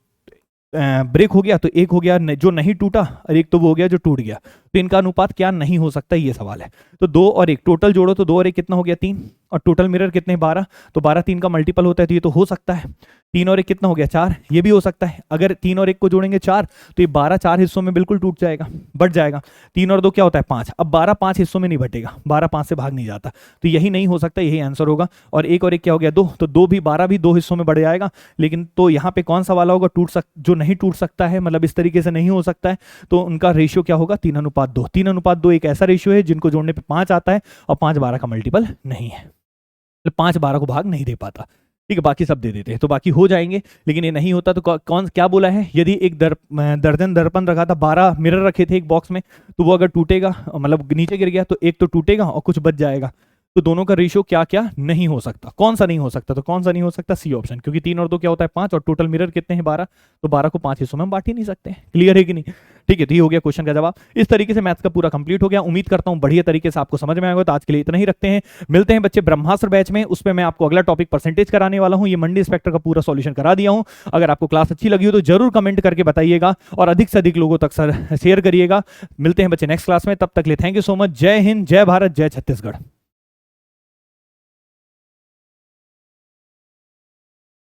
ब्रेक हो गया तो एक हो गया जो नहीं टूटा, और एक तो वो हो गया जो टूट गया, तो इनका अनुपात क्या नहीं हो सकता, ये सवाल है। तो 2 और 1 टोटल जोड़ो, तो 2 और 1 कितना हो गया 3, और टोटल मिरर कितने 12, तो 12 3 का मल्टीपल होता है, तो ये तो हो सकता है। 3 और 1 कितना हो गया 4, ये भी हो सकता है। अगर 3 और 1 को जोड़ेंगे 4, तो ये 12 4 हिस्सों में बिल्कुल टूट जाएगा, बट जाएगा। 3 और 2 क्या होता है 5, अब 12 5 हिस्सों में नहीं बटेगा, 12 5 से भाग नहीं जाता, तो यही नहीं हो सकता, यही आंसर होगा। और 1 और 1 क्या हो गया 2, तो 2 भी 12 भी 2 हिस्सों में बढ़ जाएगा, लेकिन तो यहाँ पे कौन सा वाला होगा, जो नहीं टूट सकता है, मतलब इस तरीके से नहीं हो सकता है, तो उनका रेशियो क्या होगा 3:2। 3:2 एक ऐसा रेशियो है जिनको जोड़ने पे 5 आता है, और 5 12 का मल्टीपल नहीं है, 5 12 को भाग नहीं दे पाता। ठीक है, बाकी सब दे देते हैं, तो बाकी हो जाएंगे, लेकिन ये नहीं होता। तो कौन क्या बोला है, यदि एक दर्जन दर्पण रखा था, 12 मिरर रखे थे एक बॉक्स में, तो वो अगर टूटेगा, मतलब नीचे गिर गया, तो एक तो टूटेगा और कुछ बच जाएगा, तो दोनों का रेशियो क्या क्या नहीं हो सकता, कौन सा नहीं हो सकता, तो कौन सा नहीं हो सकता, सी ऑप्शन, क्योंकि 3 और 2 क्या होता है 5, और टोटल मिरर कितने हैं 12, तो 12 को 5 हिस्सों में हम बांट ही नहीं सकते। क्लियर है कि नहीं? ठीक है, तो ये हो गया क्वेश्चन का जवाब। इस तरीके से मैथ्स का पूरा कंप्लीट हो गया, उम्मीद करता हूं बढ़िया तरीके से आपको समझ में आएगा। तो आज के लिए इतना ही रखते हैं, मिलते हैं बच्चे ब्रह्मास्त्र बैच में, उस पर मैं आपको अगला टॉपिक परसेंटेज कराने वाला हूं। ये मंडी इंस्पेक्टर का पूरा सॉल्यूशन करा दिया हूं। अगर आपको क्लास अच्छी लगी हो तो जरूर कमेंट करके बताइएगा, और अधिक से अधिक लोगों तक शेयर करिएगा। मिलते हैं बच्चे नेक्स्ट क्लास में, तब तक के लिए थैंक यू सो मच। जय हिंद, जय भारत, जय छत्तीसगढ़।